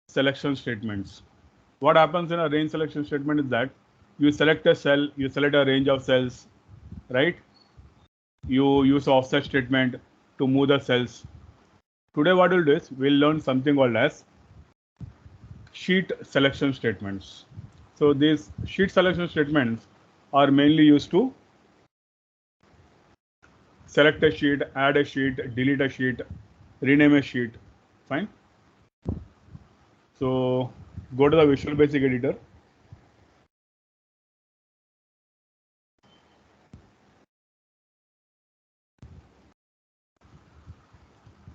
selection statements. What happens in a range selection statement is that you select a cell, you select a range of cells, right? You use offset statement to move the cells. Today what we'll do is we'll learn something called as sheet selection statements. So these sheet selection statements are mainly used to select a sheet, add a sheet, delete a sheet, rename a sheet. Fine. So go to the Visual Basic editor.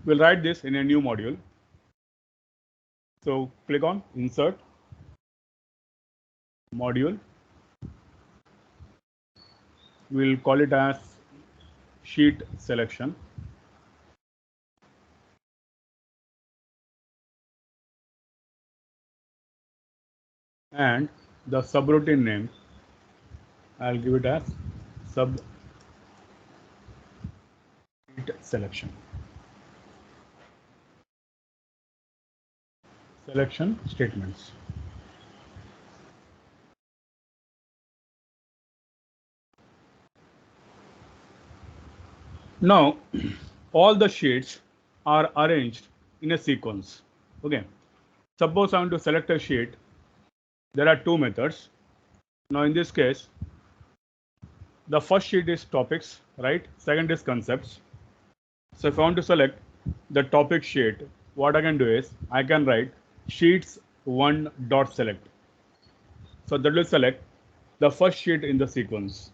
We'll write this in a new module. So click on Insert, Module. We'll call it as Sheet Selection. And the subroutine name, I'll give it as Sub Sheet Selection. Selection statements. Now, all the sheets are arranged in a sequence. Okay. Suppose I want to select a sheet. There are two methods. Now, in this case, the first sheet is topics, right? Second is concepts. So if I want to select the topic sheet, what I can do is I can write sheets1.select. So that will select the first sheet in the sequence.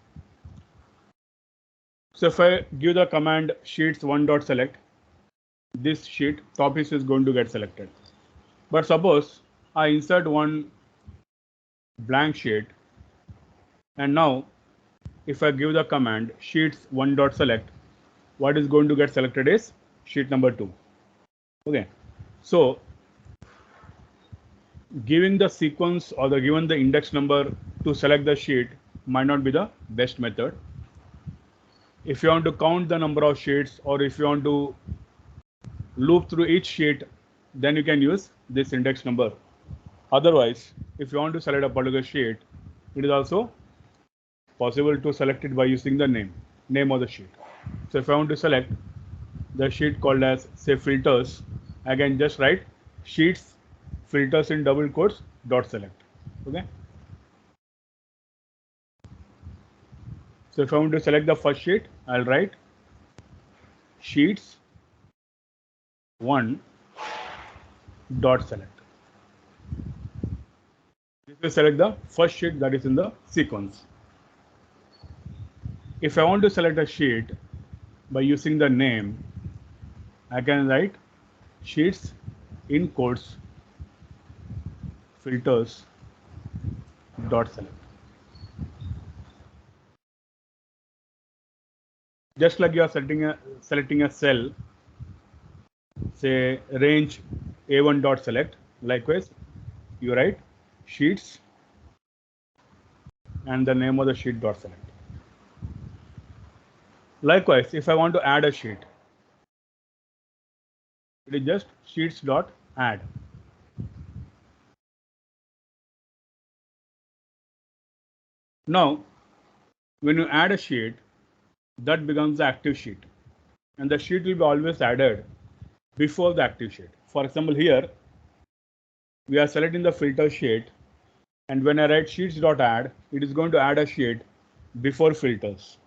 So if I give the command sheets1.select, this sheet topics is going to get selected. But suppose I insert one blank sheet, and now if I give the command sheets1.select, what is going to get selected is sheet number 2. Okay, so giving the sequence or given the index number to select the sheet might not be the best method. If you want to count the number of sheets, or if you want to loop through each sheet, then you can use this index number. Otherwise, if you want to select a particular sheet, it is also possible to select it by using the name of the sheet. So if I want to select the sheet called as, say, filters, I can just write sheets filters in double quotes .select. Okay. So if I want to select the first sheet, I'll write sheets 1.select. This will select the first sheet that is in the sequence. If I want to select a sheet by using the name, I can write sheets in quotes filters .select. Just like you are selecting a cell, say range A1.select, likewise you write sheets and the name of the sheet .select. Likewise, if I want to add a sheet, it is just sheets.add. Now, when you add a sheet, that becomes the active sheet, and the sheet will be always added before the active sheet. For example, here we are selecting the filter sheet, and when I write sheets.add, it is going to add a sheet before filters.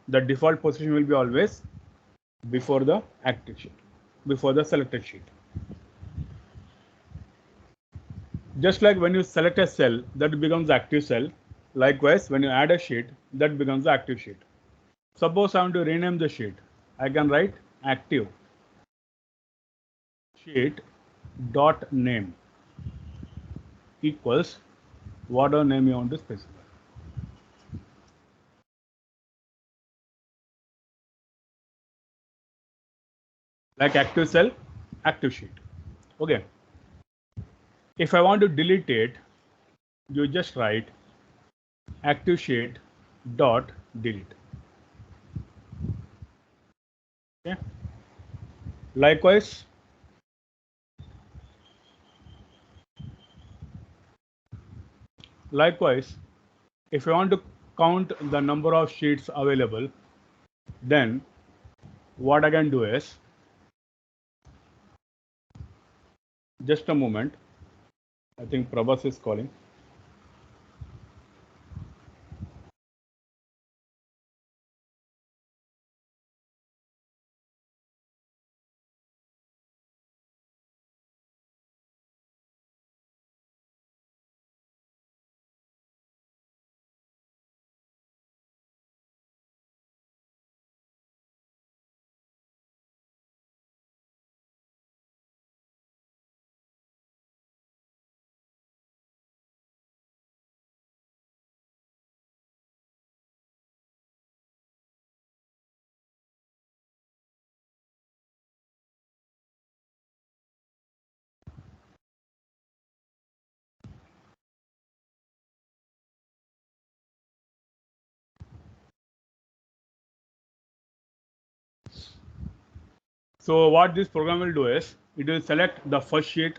The default position will be always before the active sheet, before the selected sheet. Just like when you select a cell, that becomes the active cell. Likewise, when you add a sheet, that becomes the active sheet. Suppose I want to rename the sheet, I can write active sheet dot name equals whatever name you want to specify. Like active cell, active sheet. Okay. If I want to delete it, you just write active sheet dot delete. Okay. Likewise, Likewise, if I want to count the number of sheets available, then what I can do is, just a moment, I think Prabhas is calling. So what this program will do is, it will select the first sheet,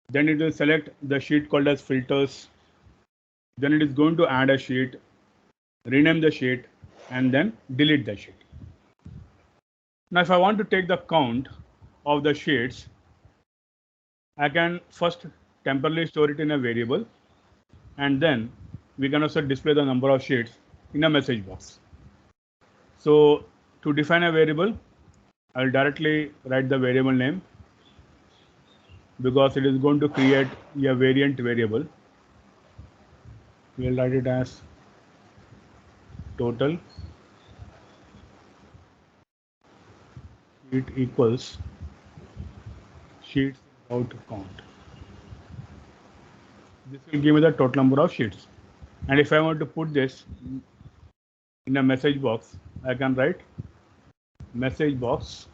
then it will select the sheet called as filters, then it is going to add a sheet, rename the sheet, and then delete the sheet. Now if I want to take the count of the sheets, I can first temporarily store it in a variable, and then we can also display the number of sheets in a message box. So to define a variable, I'll directly write the variable name, because it is going to create a variant variable. We'll write it as total sheet equals sheets without count. This will give me the total number of sheets. And if I want to put this in a message box, I can write message box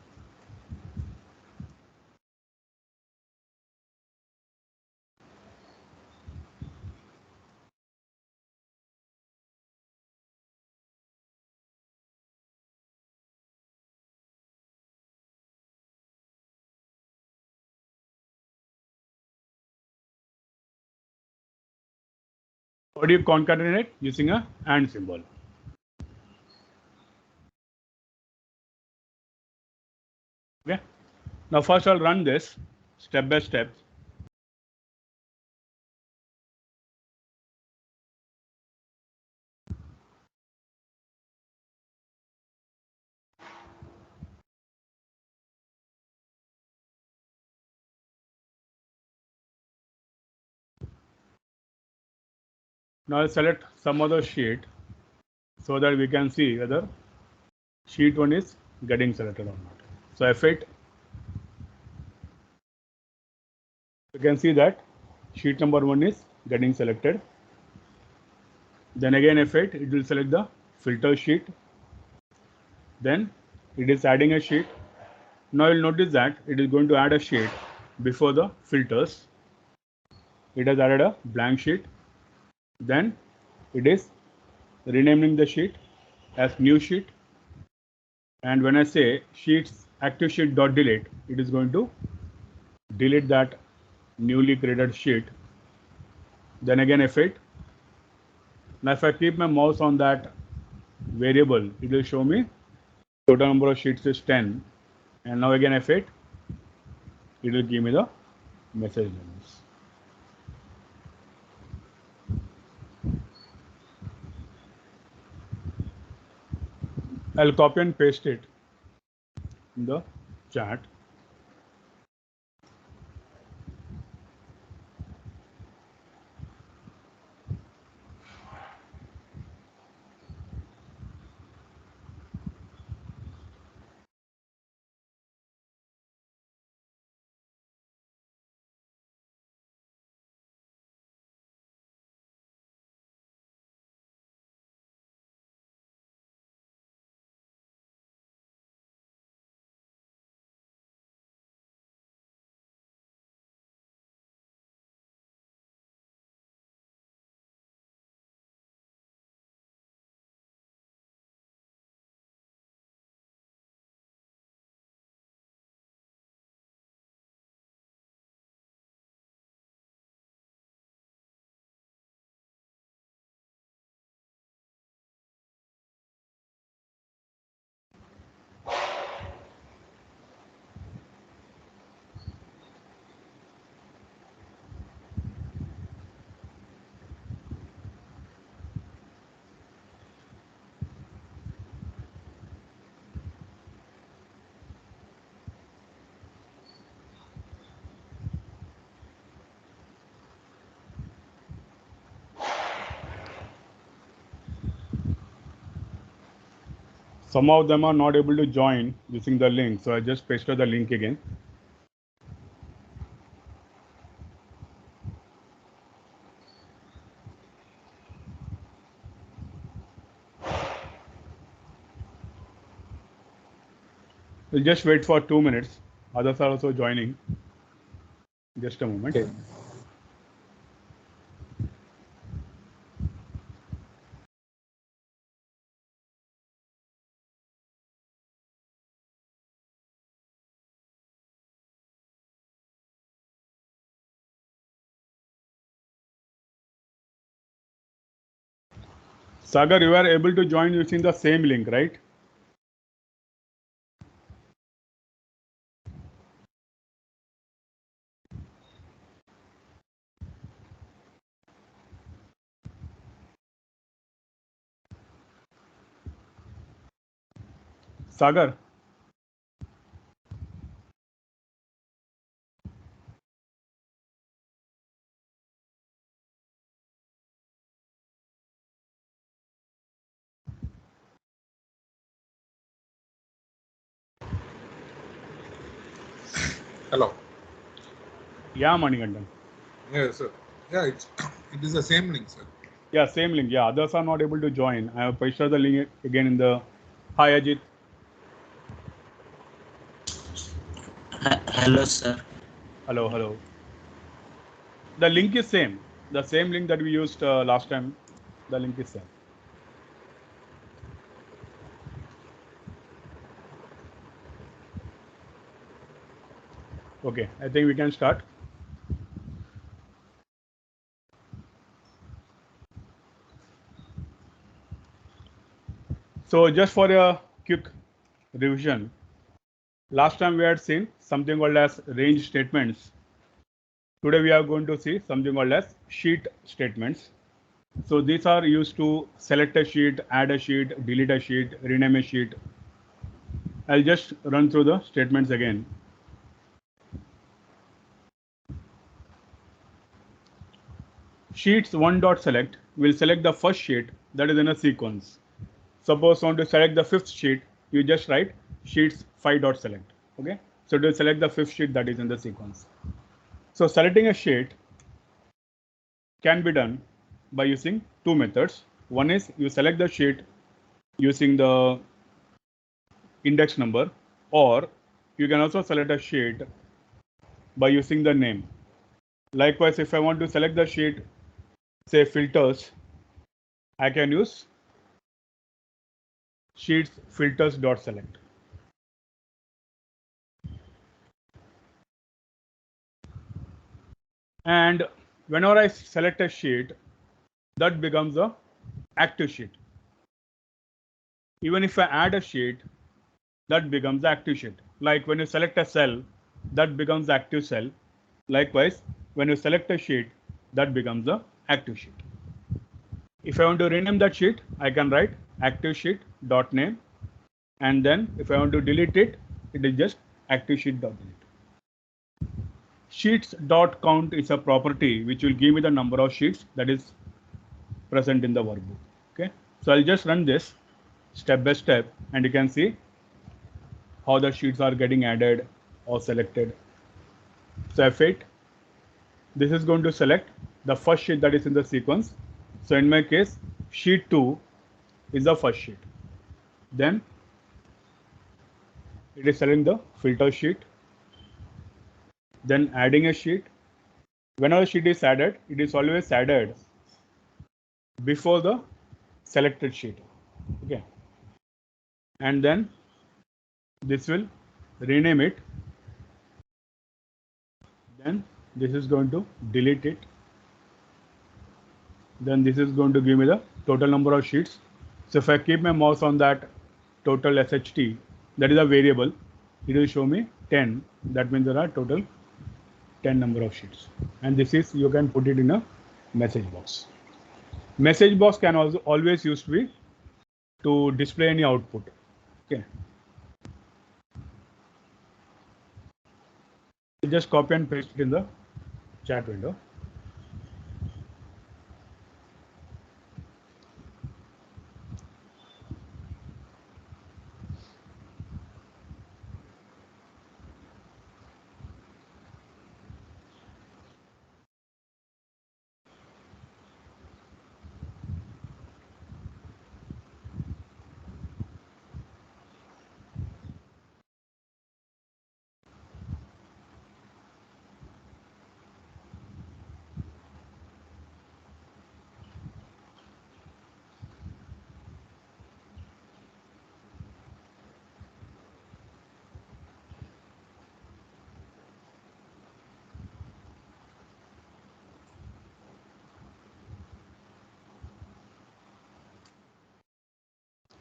How do you concatenate? Using a AND symbol. Okay. Now first I'll run this step by step. Now I'll select some other sheet so that we can see whether sheet 1 is getting selected or not. So F8, you can see that sheet number 1 is getting selected. Then again F8, it will select the filter sheet. Then it is adding a sheet. Now you'll notice that it is going to add a sheet before the filters. It has added a blank sheet. Then it is renaming the sheet as new sheet. And when I say sheets active sheet dot delete, it is going to delete that newly created sheet. Then again F8. Now if I keep my mouse on that variable, it will show me total number of sheets is 10. And now again F8, it will give me the message names. I'll copy and paste it in the chat. Some of them are not able to join using the link, so I just pasted the link again. We'll just wait for 2 minutes. Others are also joining. Just a moment. Okay. Sagar, you are able to join using the same link, right? Sagar. Hello. Yeah, Manikandan. Yeah, sir. Yeah, it is the same link, sir. Yeah, same link. Yeah, others are not able to join. I have pasted the link again in the. Hi, Ajit. Hello, sir. Hello, hello. The link is same. The same link that we used last time. The link is same. Okay, I think we can start. So just for a quick revision, last time we had seen something called as range statements. Today we are going to see something called as sheet statements. So these are used to select a sheet, add a sheet, delete a sheet, rename a sheet. I'll just run through the statements again. Sheets1.select will select the first sheet that is in a sequence. Suppose you want to select the fifth sheet, you just write sheets5.select. Okay, so to select the fifth sheet that is in the sequence. So selecting a sheet can be done by using two methods. One is you select the sheet using the index number, or you can also select a sheet by using the name. Likewise, if I want to select the sheet, say filters, I can use sheets filters.select. And whenever I select a sheet, that becomes a active sheet. Even if I add a sheet, that becomes active sheet. Like when you select a cell, that becomes active cell. Likewise, when you select a sheet, that becomes a active sheet. If I want to rename that sheet, I can write active sheet dot name, and then if I want to delete it, it is just active sheet dot delete. Sheets dot count is a property which will give me the number of sheets that is present in the workbook. Okay, so I'll just run this step by step, and you can see how the sheets are getting added or selected. So F8, this is going to select the first sheet that is in the sequence. So in my case, sheet 2 is the first sheet. Then it is selecting the filter sheet, then adding a sheet. Whenever a sheet is added, it is always added before the selected sheet. Okay, and then this will rename it. Then this is going to delete it. Then this is going to give me the total number of sheets. So if I keep my mouse on that total SHT, that is a variable, it will show me 10. That means there are total 10 number of sheets. And this is, you can put it in a message box. Message box can also always used to be to display any output. Okay. Just copy and paste it in the chat window.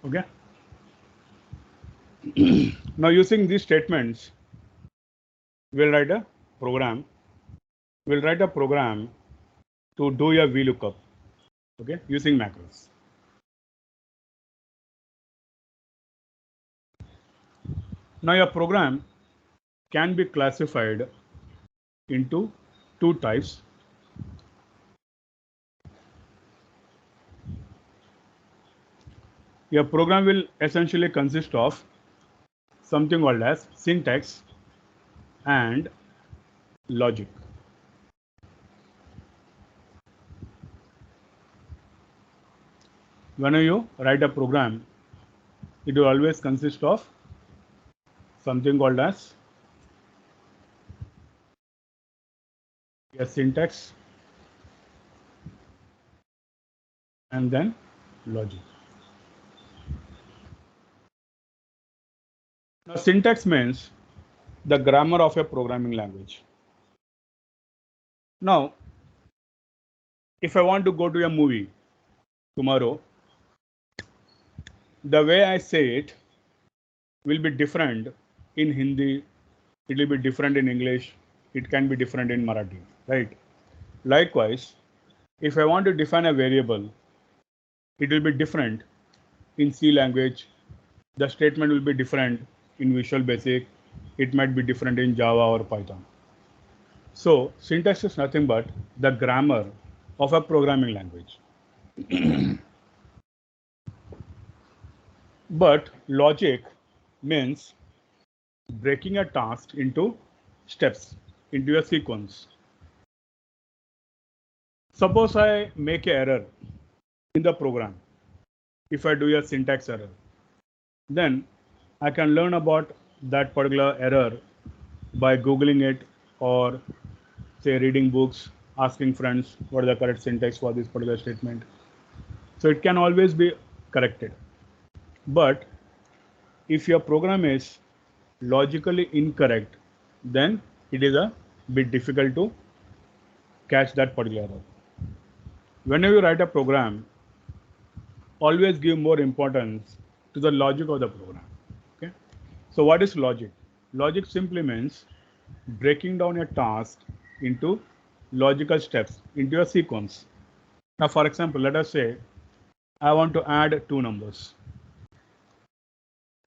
Okay. Now using these statements, we'll write a program. We'll write a program to do a VLOOKUP, okay, using macros. Now your program can be classified into two types. Your program will essentially consist of something called as syntax and logic. Whenever you write a program, it will always consist of something called as a syntax and then logic. Now syntax means the grammar of a programming language. Now, if I want to go to a movie tomorrow, the way I say it will be different in Hindi, it will be different in English, it can be different in Marathi, right? Likewise, if I want to define a variable, it will be different in C language, the statement will be different in Visual Basic, it might be different in Java or Python. So syntax is nothing but the grammar of a programming language. But logic means breaking a task into steps, into a sequence. Suppose I make an error in the program. If I do a syntax error, then I can learn about that particular error by Googling it or say reading books, asking friends what is the correct syntax for this particular statement. So it can always be corrected. But if your program is logically incorrect, then it is a bit difficult to catch that particular error. Whenever you write a program, always give more importance to the logic of the program. Okay. So what is logic? Logic simply means breaking down a task into logical steps, into a sequence. Now, for example, let us say I want to add two numbers.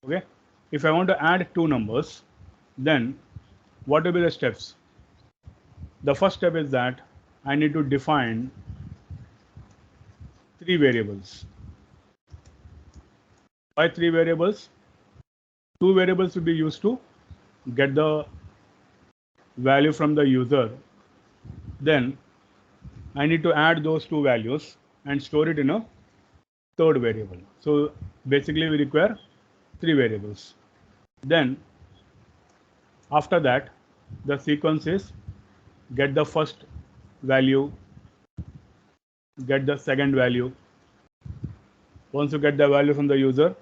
Okay. If I want to add two numbers, then what will be the steps? The first step is that I need to define three variables. By three variables, two variables will be used to get the value from the user. Then I need to add those two values and store it in a third variable. So basically we require three variables. Then after that, the sequence is get the first value, get the second value. Once you get the value from the user,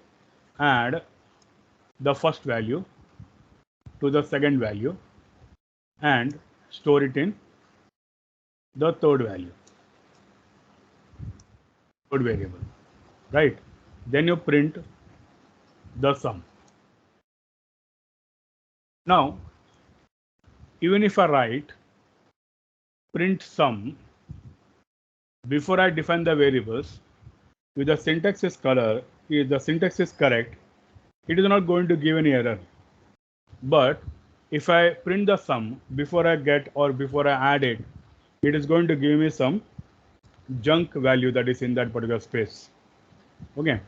add the first value to the second value and store it in the third value, third variable, right? Then you print the sum. Now, even if I write print sum before I define the variables, if the syntax is correct, it is not going to give any error. But if I print the sum before I get or before I add it, it is going to give me some junk value that is in that particular space. Okay.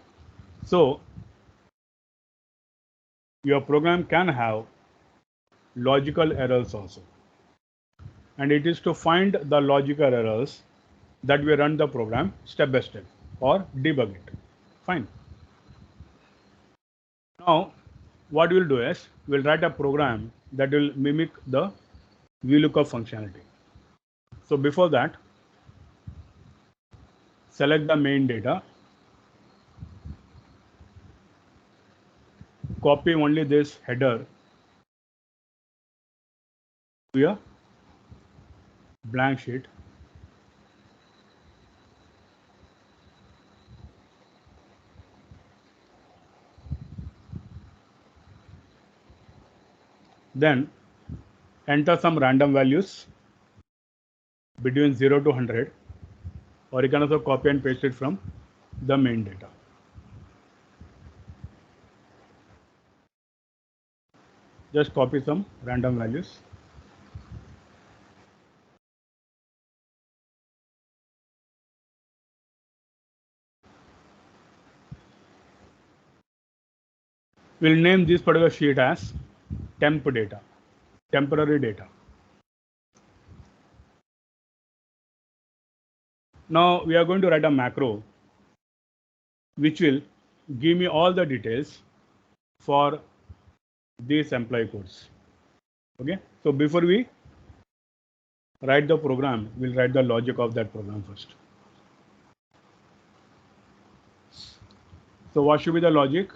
So your program can have logical errors also. And it is to find the logical errors that we run the program step by step or debug it. Fine. Now, what we'll do is we'll write a program that will mimic the VLOOKUP functionality. So before that, select the main data, copy only this header to a blank sheet. Then enter some random values between 0 to 100, or you can also copy and paste it from the main data. Just copy some random values. We'll name this particular sheet as temp data, temporary data. Now we are going to write a macro which will give me all the details for these employee codes. Okay, so before we write the program, we'll write the logic of that program first. So what should be the logic?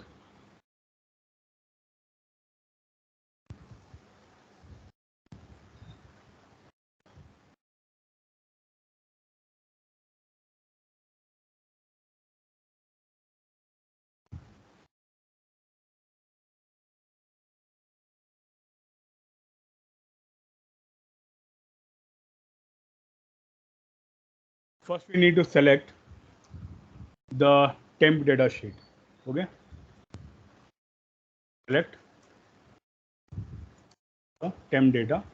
First, we need to select the temp data sheet. Okay, select the temp data.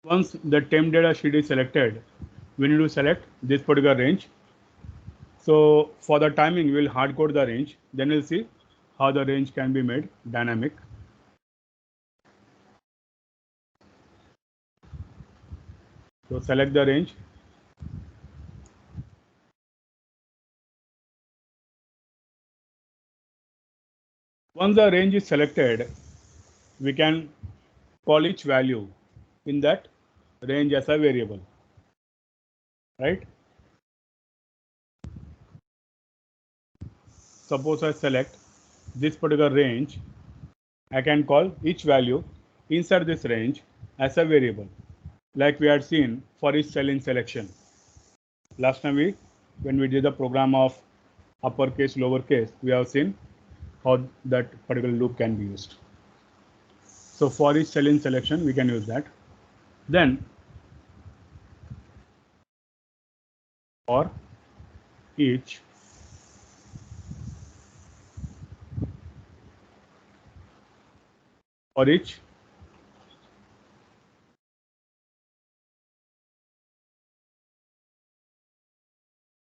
Once the temp data sheet is selected, we need to select this particular range. So for the timing, we'll hard code the range. Then we'll see how the range can be made dynamic. So select the range. Once the range is selected, we can call each value in that range as a variable, right? Suppose I select this particular range, I can call each value inside this range as a variable, like we had seen for each cell in selection. Last time when we did the program of uppercase, lowercase, we have seen how that particular loop can be used. So for each cell in selection, we can use that. Then for each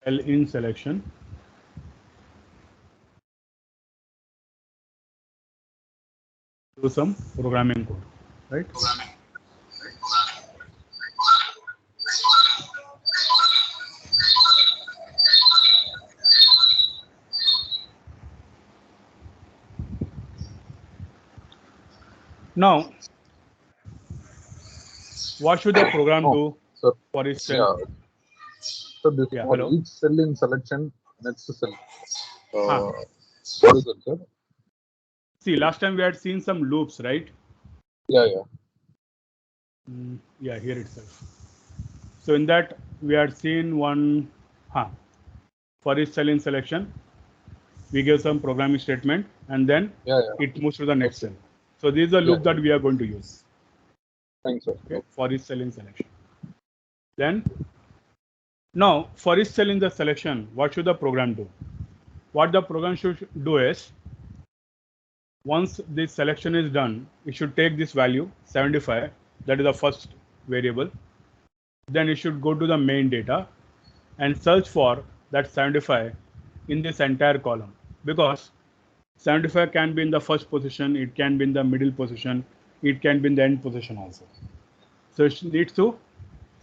cell in selection, do some programming code, right? Now, what should the program do for each cell? Yeah. So this Yeah, for hello. each cell in selection, next cell. What is it, sir? See, last time we had seen some loops, right? Yeah, yeah. Yeah, here itself. So in that we had seen one, for each cell in selection, we give some programming statement and then it moves to the next cell. So this is the loop that we are going to use. Thanks, sir. Okay, for each cell in selection. Then now for each cell in the selection, what should the program do? What the program should do is, once this selection is done, it should take this value 75, that is the first variable. Then it should go to the main data and search for that 75 in this entire column, because 75 can be in the first position, it can be in the middle position, it can be in the end position also. So it needs to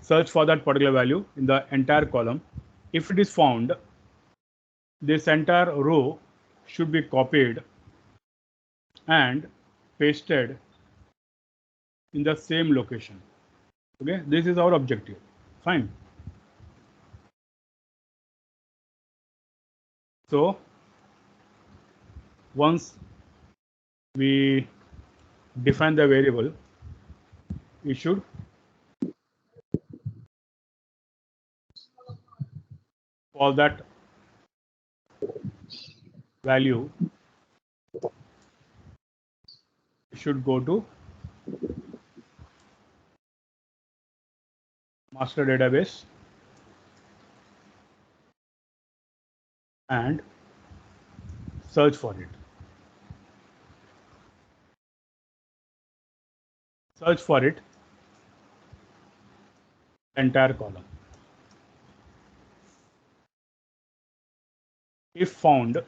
search for that particular value in the entire column. If it is found, this entire row should be copied and pasted in the same location. Okay, this is our objective. Fine. So once we define the variable, we should call that value should go to master database and search for it. Search for it, entire column. If found,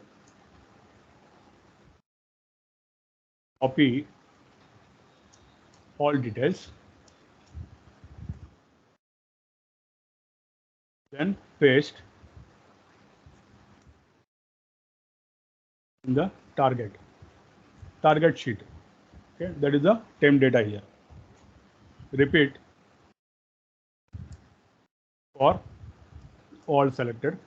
copy all details, then paste in the target sheet. Okay, that is the temp data here. Repeat for all selected.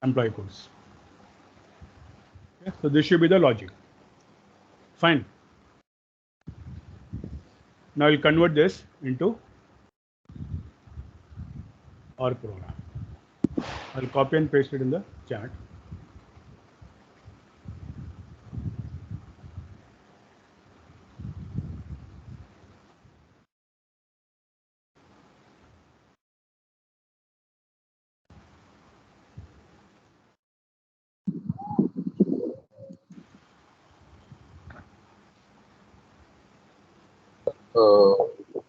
Employee codes. Okay, so this should be the logic. Fine. Now I'll convert this into our program. I'll copy and paste it in the chat.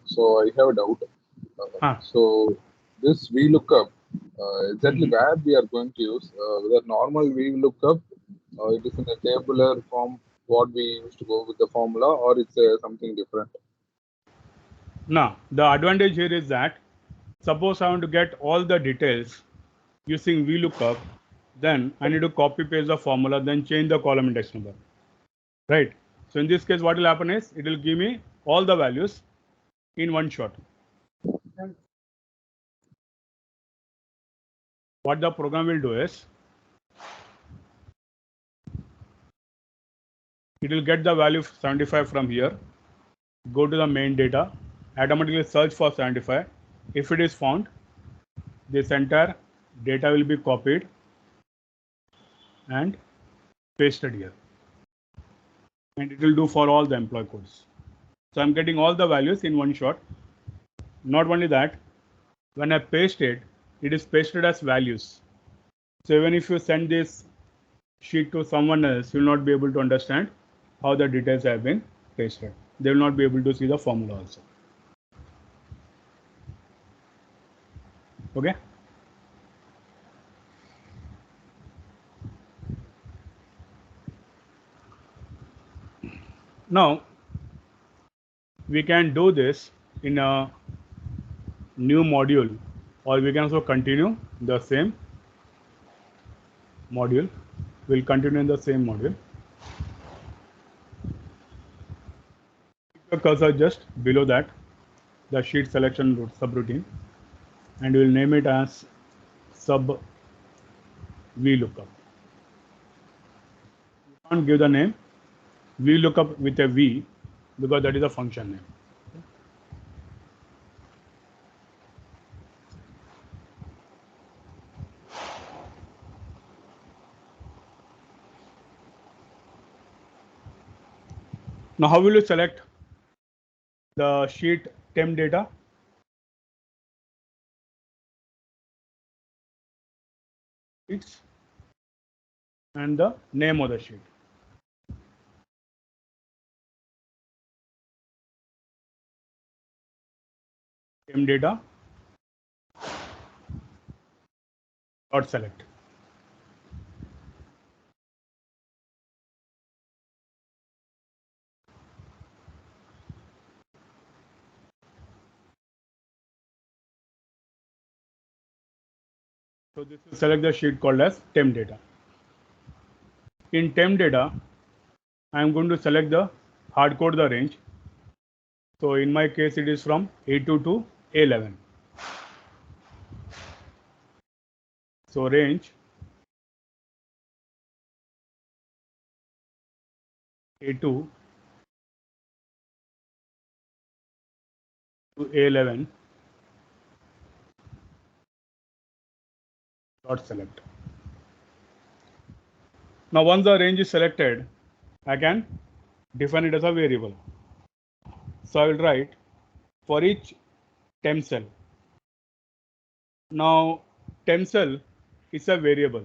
So I have a doubt. So this VLOOKUp, exactly where we are going to use, whether normal VLOOKUp, it is in a tabular form, what we used to go with the formula, or it's something different. Now, the advantage here is that suppose I want to get all the details using VLOOKUP, then I need to copy paste the formula, then change the column index number. Right? So in this case, what will happen is it will give me all the values in one shot. What the program will do is it will get the value 75 from here, go to the main data, automatically search for 75. If it is found, this entire data will be copied and pasted here. And it will do for all the employee codes. So I'm getting all the values in one shot. Not only that, when I paste it, it is pasted as values. So even if you send this sheet to someone else, you will not be able to understand how the details have been pasted. They will not be able to see the formula also. Okay. Now we can do this in a new module, or we can also continue the same module. We'll continue in the same module. Keep the cursor just below that, the sheet selection subroutine, and we'll name it as sub VLOOKUP. You can't give the name VLOOKUP with a V because that is a function name. Now, how will you select the sheet temp data? It's and the name of the sheet. Temp data dot select. So this will select the sheet called as temp data. In temp data, I am going to select the hard code the range. So in my case, it is from A2 to A11. So range A2 to A11 dot select. Now once the range is selected, I can define it as a variable. So I will write for each temp cell. Now temp cell is a variable.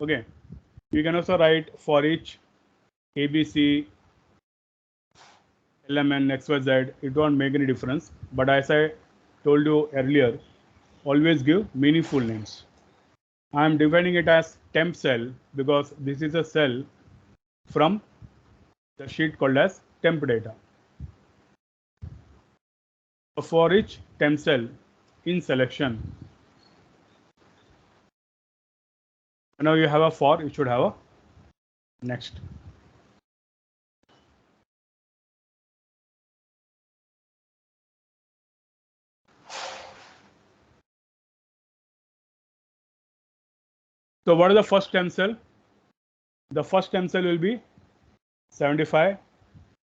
Okay, you can also write for each ABC, LMN, XYZ. It won't make any difference. But as I told you earlier, always give meaningful names. I am defining it as temp cell because this is a cell from the sheet called as temp data. For each temp cell in selection, whenever you have a for, you should have a next. So what is the first temp cell? The first temp cell will be 75.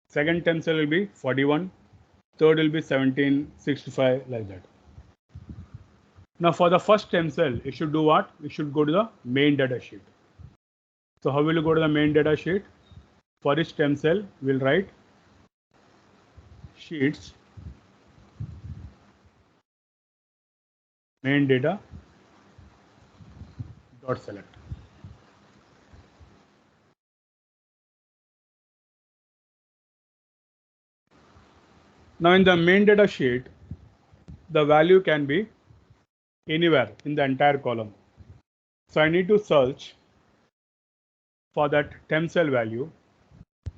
Second temp cell will be 41. Third will be 17, 65, like that. Now for the first temp cell, you should do what? You should go to the main data sheet. So how will you go to the main data sheet? For each temp cell, we'll write sheets main data dot select. Now in the main data sheet, the value can be anywhere in the entire column. So I need to search for that temp cell value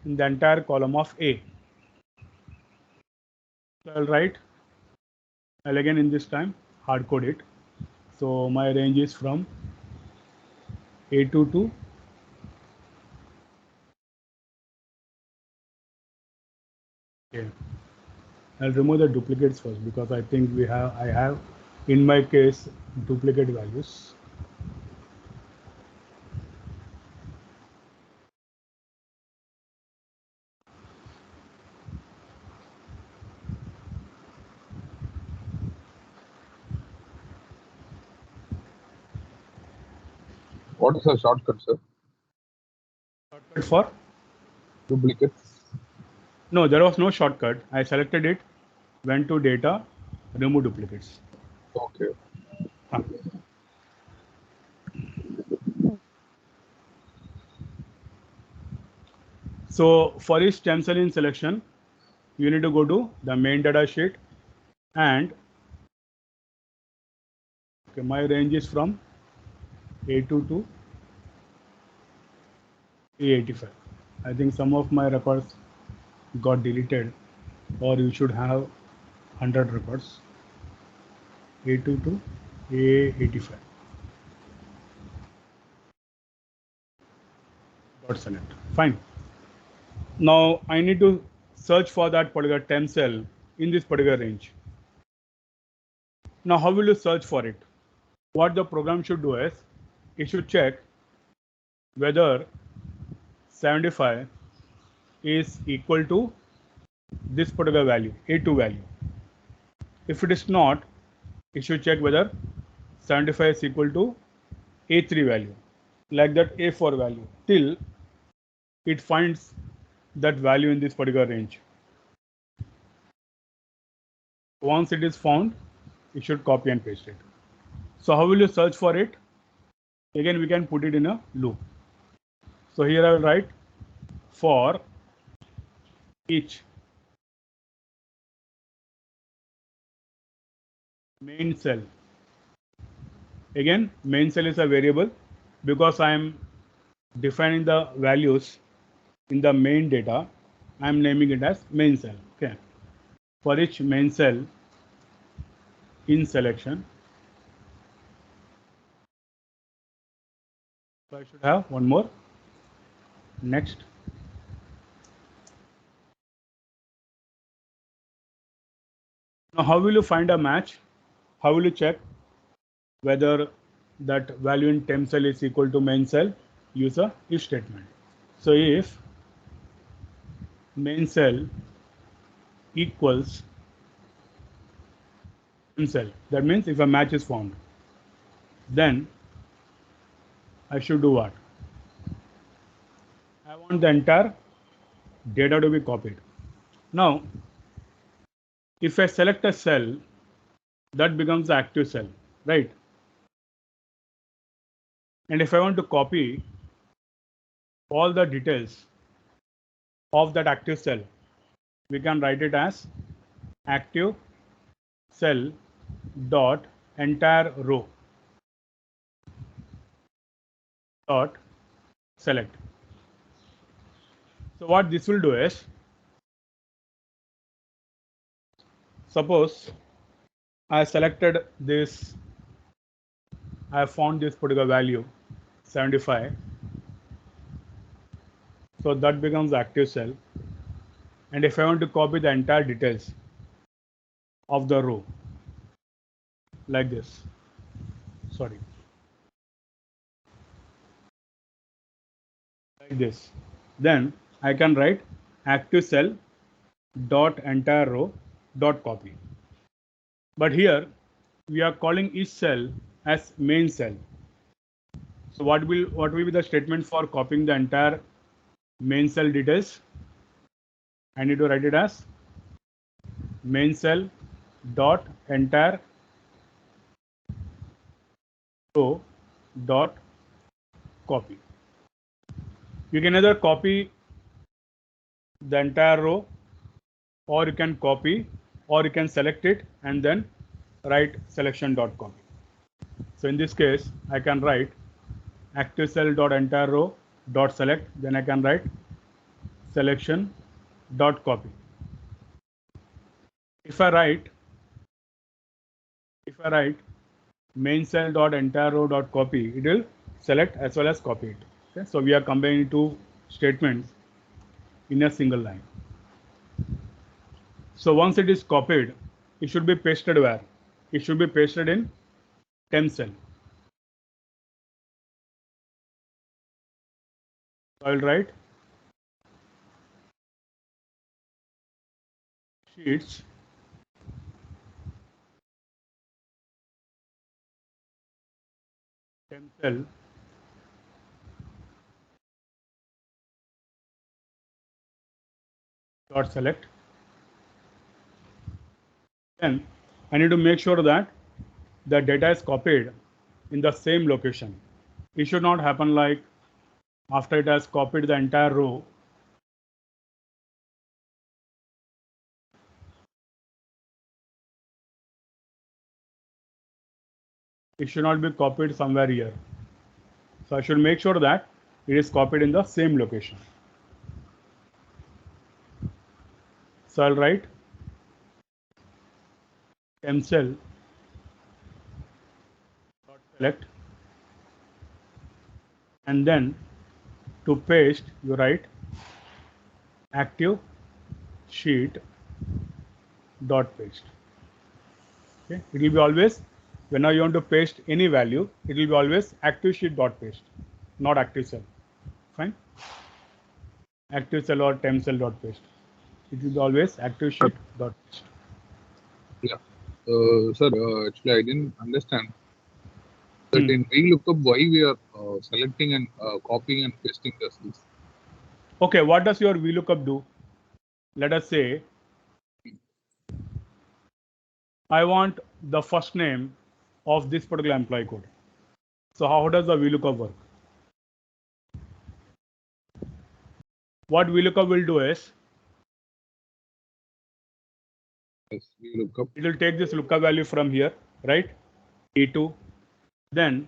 in the entire column of A. So I'll again in this time hard code it. So my range is from A2 to A. I'll remove the duplicates first because I think I have in my case duplicate values. What is the shortcut, sir? Shortcut for Duplicates? No, there was no shortcut. I selected it, went to data, remove duplicates. Okay. So for each temp cell in selection, you need to go to the main data sheet and my range is from A2 to A85. I think some of my records got deleted, or you should have 100 records. A2 to A85. Dot select. Fine. Now I need to search for that particular temp cell in this particular range. Now how will you search for it? What the program should do is, it should check whether 75 is equal to this particular value, A2 value. If it is not, it should check whether 75 is equal to A3 value, like that A4 value, till it finds that value in this particular range. Once it is found, it should copy and paste it. So how will you search for it? Again, we can put it in a loop. So here I will write for each main cell. Again, main cell is a variable because I am defining the values in the main data. I am naming it as main cell. Okay. For each main cell in selection, so I should have one more next. Now how will you find a match? How will you check whether that value in temp cell is equal to main cell? Use a if statement. So if main cell equals temp cell, that means if a match is found, then I should do what? I want the entire data to be copied. Now, if I select a cell, that becomes the active cell, right? And if I want to copy all the details of that active cell, we can write it as active cell dot entire row dot select. So what this will do is, suppose I selected this, I found this particular value 75, so that becomes the active cell. And if I want to copy the entire details of the row like this, sorry, like this, then I can write active cell dot entire row dot copy. But here we are calling each cell as main cell. So what will be the statement for copying the entire main cell details? I need to write it as main cell dot entire row dot copy. You can either copy the entire row, or you can copy, or you can select it and then write selection dot copy. So in this case, I can write active cell dot entire row dot select, then I can write selection dot copy. If I write main cell dot entire row dot copy, it will select as well as copy it. Okay? So we are combining two statements in a single line. So once it is copied, it should be pasted where? It should be pasted in temp cell. So I'll write sheets temp cell dot select. Then I need to make sure that the data is copied in the same location. It should not happen like after it has copied the entire row, it should not be copied somewhere here. So I should make sure that it is copied in the same location. So I'll write temp cell dot select, and then to paste you write active sheet dot paste. Okay, it will be always, whenever you want to paste any value, it will be always active sheet dot paste, not active cell. Fine. Active cell or temp cell dot paste. It will be always active sheet dot paste. Yeah. Sir, actually, I didn't understand that in VLOOKUP, why we are selecting and copying and pasting the cells. Okay, what does your VLOOKUP do? Let us say I want the first name of this particular employee code. So how does the VLOOKUP work? What VLOOKUP will do is, Yes, VLOOKUP. it will take this lookup value from here, right? E2. Then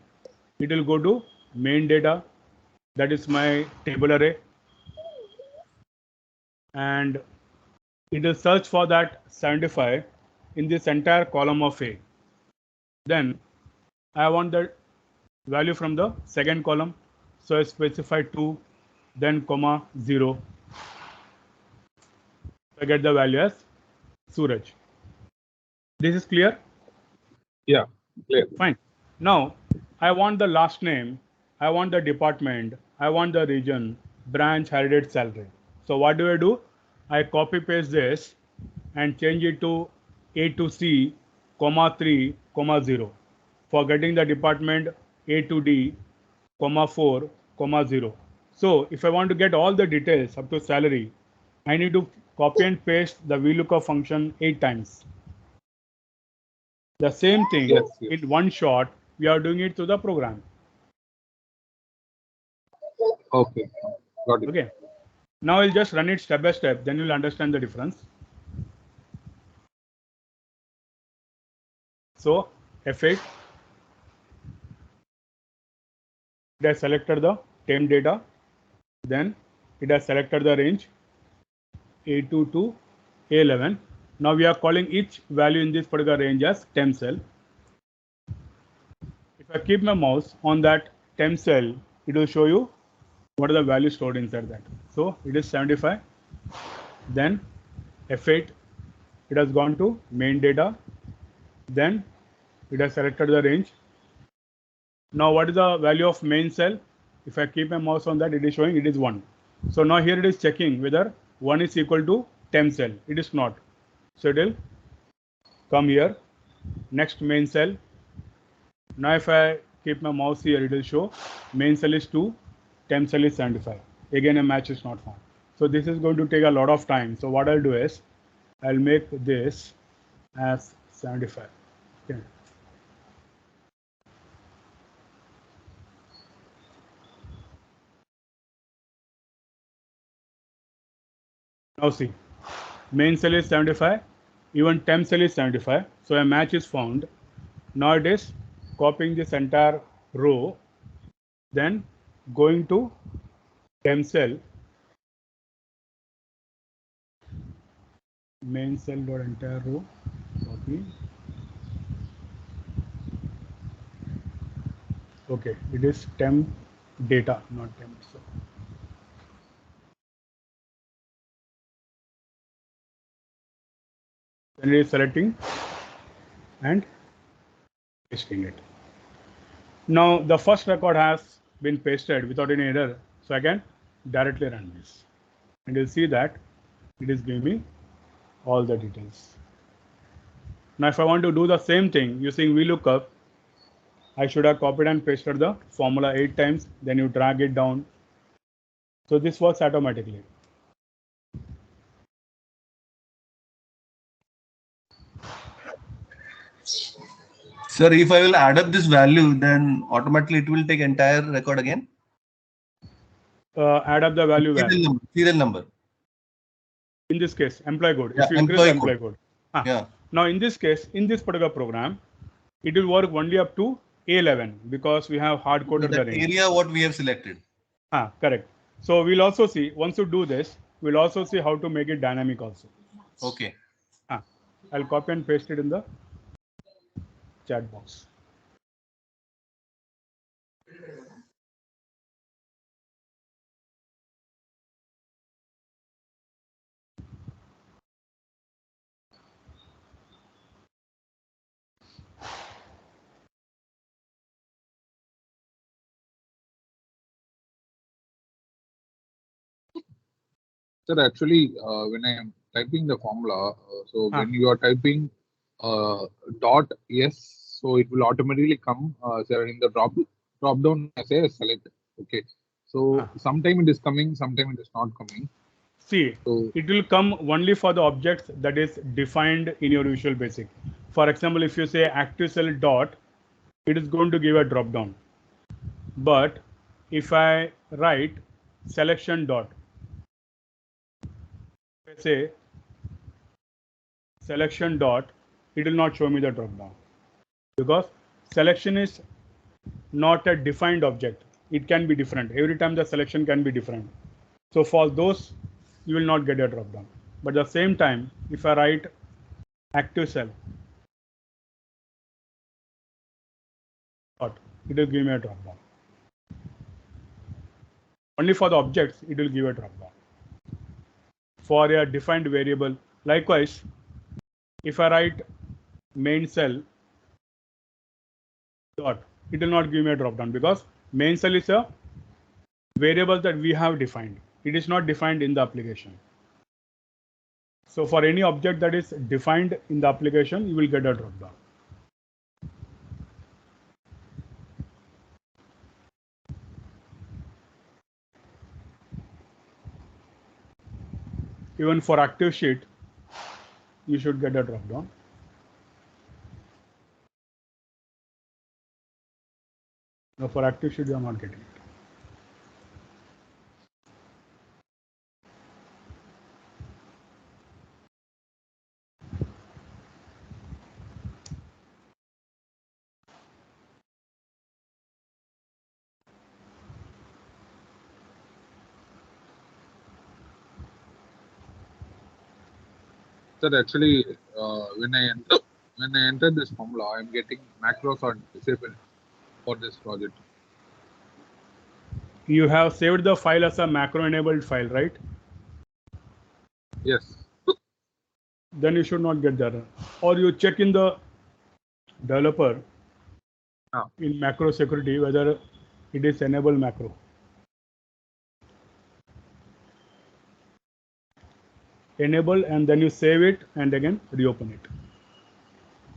it will go to main data, that is my table array, and it will search for that 75 in this entire column of A. Then I want the value from the second column, so I specify 2, then comma 0. I get the value as Suraj. This is clear? Yeah, clear. Fine. Now I want the last name, I want the department, I want the region, branch, heritage, salary. So what do? I copy paste this and change it to A to C, comma 3, comma 0. For getting the department A to D, comma 4, comma 0. So if I want to get all the details up to salary, I need to copy and paste the VLOOKUP function 8 times. The same thing in one shot, we are doing it through the program. Okay, got it. Okay. Now I'll just run it step by step, then you'll understand the difference. So F8, it has selected the temp data, then it has selected the range A2 to A11. Now we are calling each value in this particular range as temp cell. If I keep my mouse on that temp cell, it will show you what are the values stored inside that. So it is 75. Then F8, it has gone to main data. Then it has selected the range. Now what is the value of main cell? If I keep my mouse on that, it is showing it is 1. So now here it is checking whether 1 is equal to temp cell. It is not. So it will come here. Next main cell. Now if I keep my mouse here, it will show main cell is 2, temp cell is 75. Again, a match is not found. So this is going to take a lot of time. So what I'll do is I'll make this as 75. Okay. Now see, main cell is 75, even temp cell is 75. So a match is found. Now it is copying this entire row, then going to temp cell, main cell dot entire row, copy. Okay, it is temp data, not temp cell. Then it is selecting and pasting it. Now the first record has been pasted without any error, so I can directly run this, and you'll see that it is giving me all the details. Now if I want to do the same thing using VLOOKUP, I should have copied and pasted the formula 8 times, then you drag it down. So this works automatically. Sir, if I will add up this value, then automatically it will take entire record again? Add up the value where? Serial number. In this case, employee code. Yeah, if you increase employee code. Yeah. Now in this case, in this particular program, it will work only up to A11 because we have hard coded the range. Area what we have selected. Correct. So we'll also see, once you do this, we'll also see how to make it dynamic also. Okay. I'll copy and paste it in the chat box. Sir, actually, when I am typing the formula, so when you are typing dot yes, so it will automatically come sir, in the drop down as a select. Okay, so sometime it is coming, sometime it is not coming. See, so it will come only for the objects that is defined in your Visual Basic. For example, if you say active cell dot, it is going to give a drop down. But if I write selection dot, say selection dot, it will not show me the drop down because selection is not a defined object. It can be different. Every time the selection can be different. So for those, you will not get a drop down. But at the same time, if I write active cell dot, it will give me a drop down. Only for the objects, it will give a drop down. For a defined variable, likewise, if I write main cell dot, it will not give me a drop down because main cell is a variable that we have defined. It is not defined in the application. So for any object that is defined in the application, you will get a drop down. even for active sheet, you should get a drop down. No, for active sheet, you are not getting it. Sir, actually, when I enter this formula, I am getting macros are disabled for this project. You have saved the file as a macro enabled file, right? Yes. Then you should not get that. Or you check in the developer in macro security whether it is enable macro. Enable, and then you save it and again reopen it.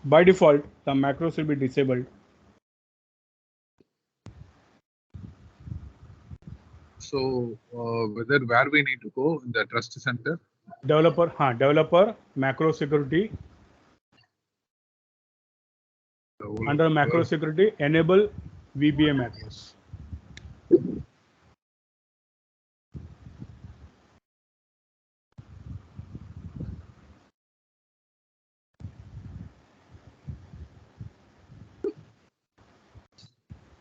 By default, the macros will be disabled. So where we need to go in the trust center? Developer macro security. Under macro security, enable VBA macros.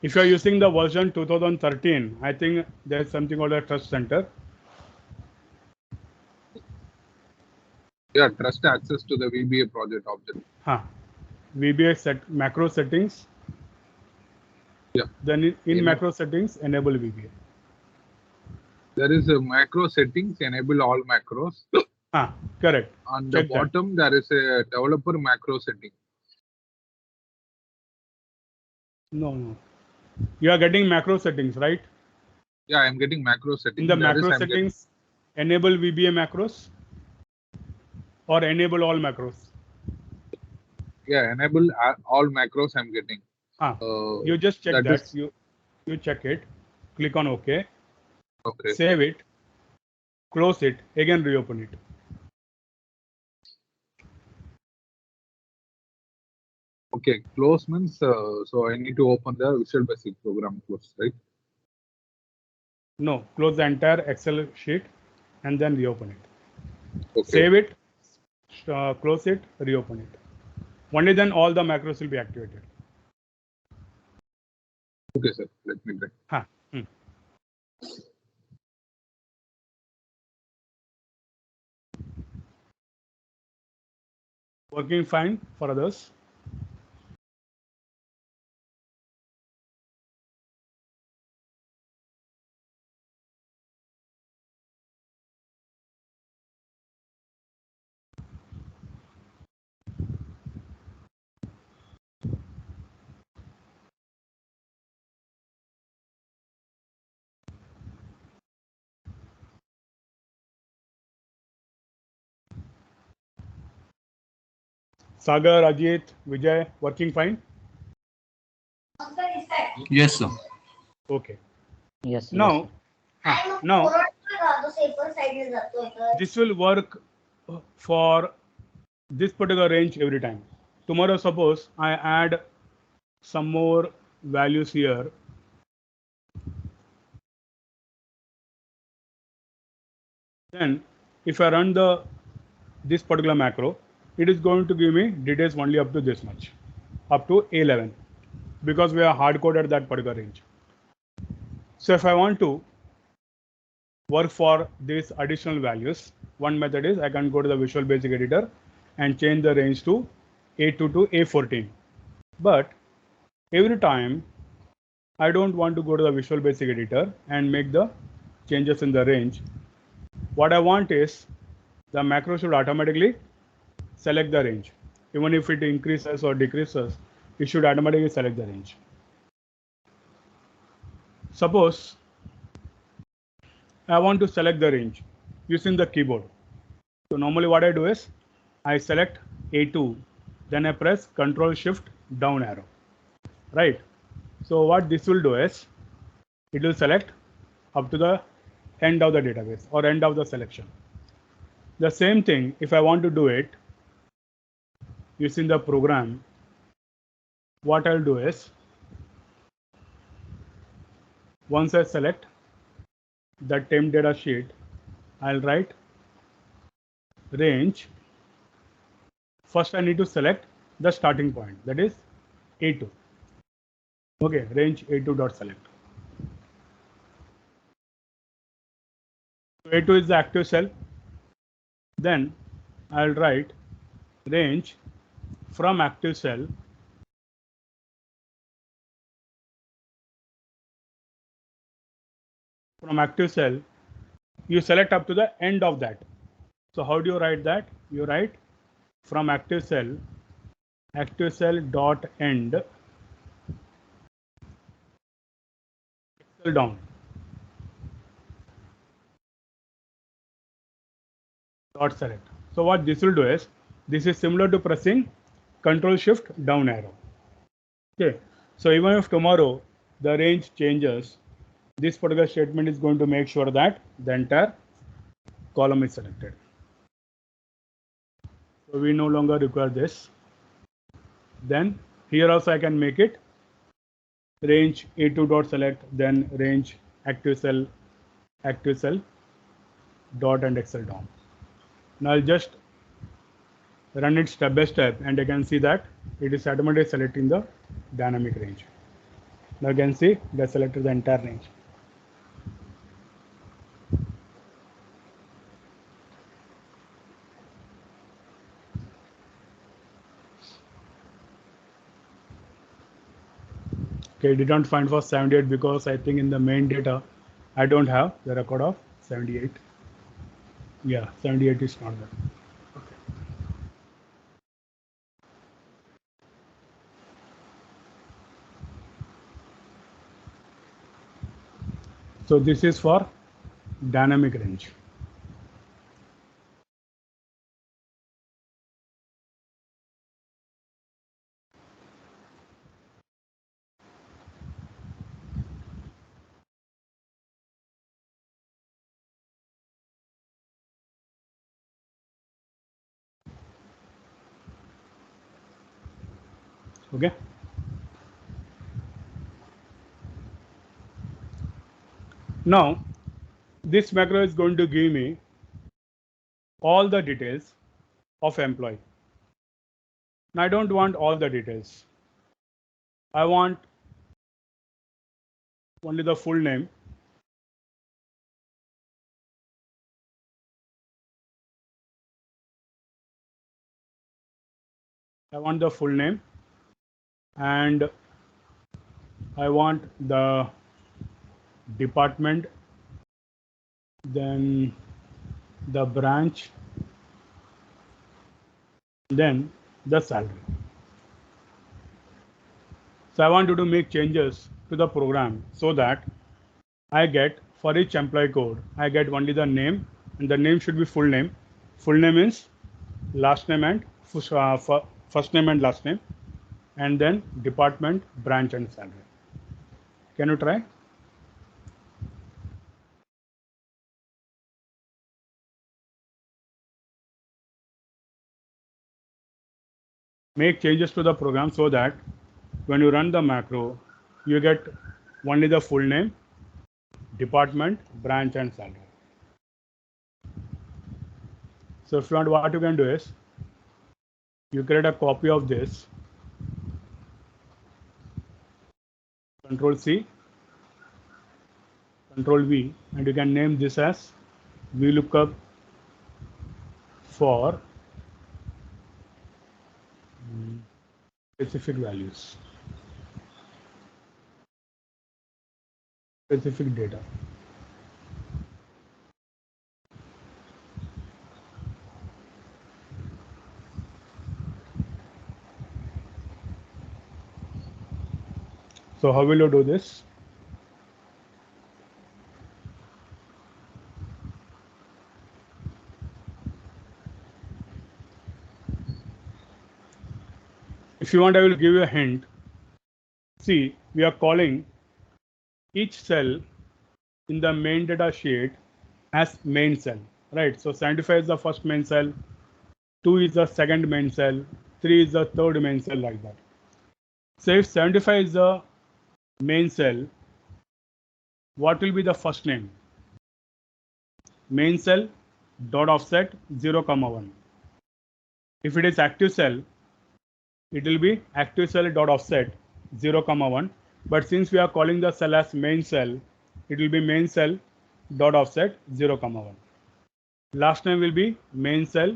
If you are using the version 2013, I think there is something called a trust center. Yeah, trust access to the VBA project object. VBA macro settings. Yeah. Then in macro settings, enable VBA. There is a macro settings, enable all macros. Correct. On the bottom, there is a developer macro setting. No. You are getting macro settings, right? Yeah, I am getting macro settings. In the macro settings, enable VBA macros or enable all macros. Yeah, enable all macros I'm getting. You just check that. You check it. Click on OK. Okay. Save it. Close it. Again reopen it. Okay, close means so I need to open the Visual Basic program close, right? No, close the entire Excel sheet and then reopen it. Okay. Save it, close it, reopen it. Only then all the macros will be activated. Okay, sir. Let me try. Working fine for others. Sagar, Ajit, Vijay, working fine? Yes, sir. Okay. Yes. Now, this will work for this particular range every time. Tomorrow, suppose I add some more values here. Then, if I run this particular macro, it is going to give me details only up to this much, up to A11, because we are hard coded that particular range. So if I want to work for these additional values, one method is I can go to the Visual Basic Editor and change the range to A2 to A14. But every time I don't want to go to the Visual Basic Editor and make the changes in the range. What I want is the macro should automatically select the range. Even if it increases or decreases, it should automatically select the range. Suppose I want to select the range using the keyboard. So normally what I do is I select A2, then I press Ctrl Shift down arrow, right? So what this will do is it will select up to the end of the database or end of the selection. The same thing, if I want to do it using the program, what I'll do is, once I select the temp data sheet, I'll write range. First, I need to select the starting point, that is A2. Okay, range A2 dot select. So A2 is the active cell. Then I'll write range from active cell you select up to the end of that. So how do you write that? You write from active cell dot end Excel down dot select. So what this will do is, this is similar to pressing Control Shift down arrow. Okay, so even if tomorrow the range changes, this particular statement is going to make sure that the entire column is selected. So we no longer require this. Then here also I can make it range A2 dot select, then range active cell dot and Excel down. Now I'll just run it step by step, and I can see that it is automatically selecting the dynamic range. Now you can see they selected the entire range. Okay, did not find for 78 because I think in the main data I don't have the record of 78. Yeah, 78 is not there. Okay. So this is for dynamic range. Okay. Now this macro is going to give me all the details of employee. Now I don't want all the details. I want only the full name, and I want the department, then the branch, then the salary. So I want you to make changes to the program so that I get, for each employee code, I get only the name, and the name should be full name. Full name is last name and first name and last name, and then department, branch and salary. Can you try? Make changes to the program so that when you run the macro, you get only the full name, department, branch and salary. So if you want, what you can do is, you create a copy of this, Control C, Control V, and you can name this as Vlookup for specific values, specific data. So how will you do this? If you want, I will give you a hint. See, we are calling each cell in the main data sheet as main cell. right? So 75 is the first main cell, 2 is the second main cell, 3 is the third main cell, like that. So if 75 is the main cell, what will be the first name? Main cell dot offset 0, 1. If it is active cell, it will be active cell dot offset 0, 1. But since we are calling the cell as main cell, it will be main cell dot offset 0, 1. Last name will be main cell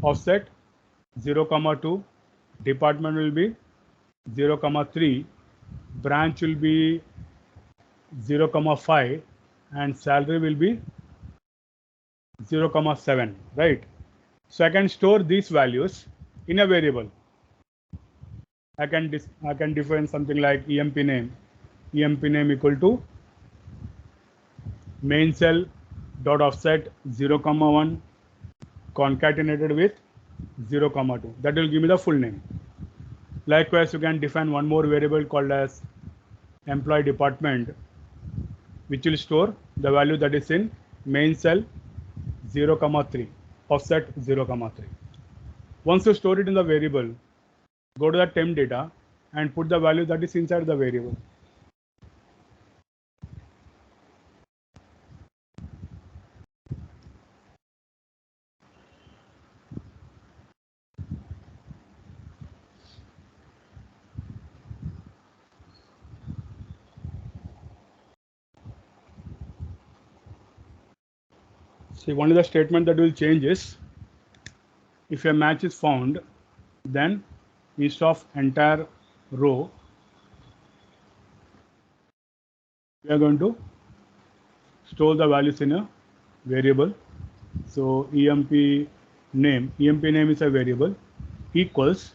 offset 0, 2. Department will be 0, 3. Branch will be 0, 5. And salary will be 0, 7, right? So I can store these values in a variable. I can define something like emp name equal to main cell dot offset 0, 1 concatenated with 0, 2. That will give me the full name. Likewise, you can define one more variable called as employee department, which will store the value that is in main cell 0, 3 offset 0, 3. Once you store it in the variable, go to the temp data and put the value that is inside the variable. See, only the statement that will change is if a match is found, then instead of entire row, we are going to store the values in a variable. So emp name is a variable equals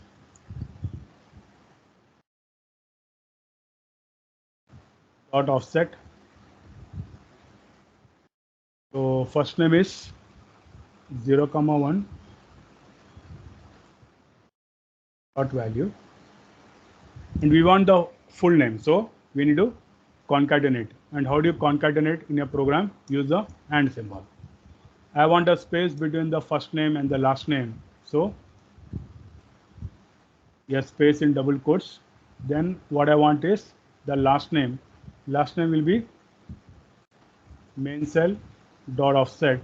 dot offset. So first name is 0, 1 dot value, and we want the full name, so we need to concatenate. And how do you concatenate in a program? Use the and symbol. I want a space between the first name and the last name, so a space in double quotes. Then what I want is the last name. Last name will be main cell dot offset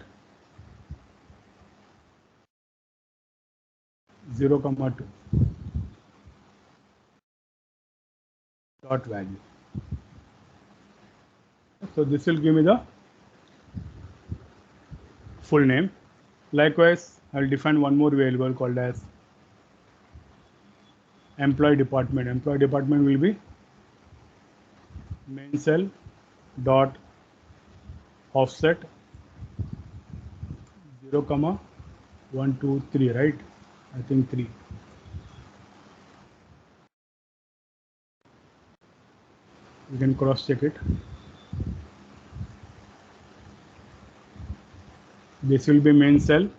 0, 2 dot value. So this will give me the full name. Likewise, I'll define one more variable called as employee department. Employee department will be main cell dot offset 0, 1, 2, 3, right? I think 3. You can cross check it. This will be main cell.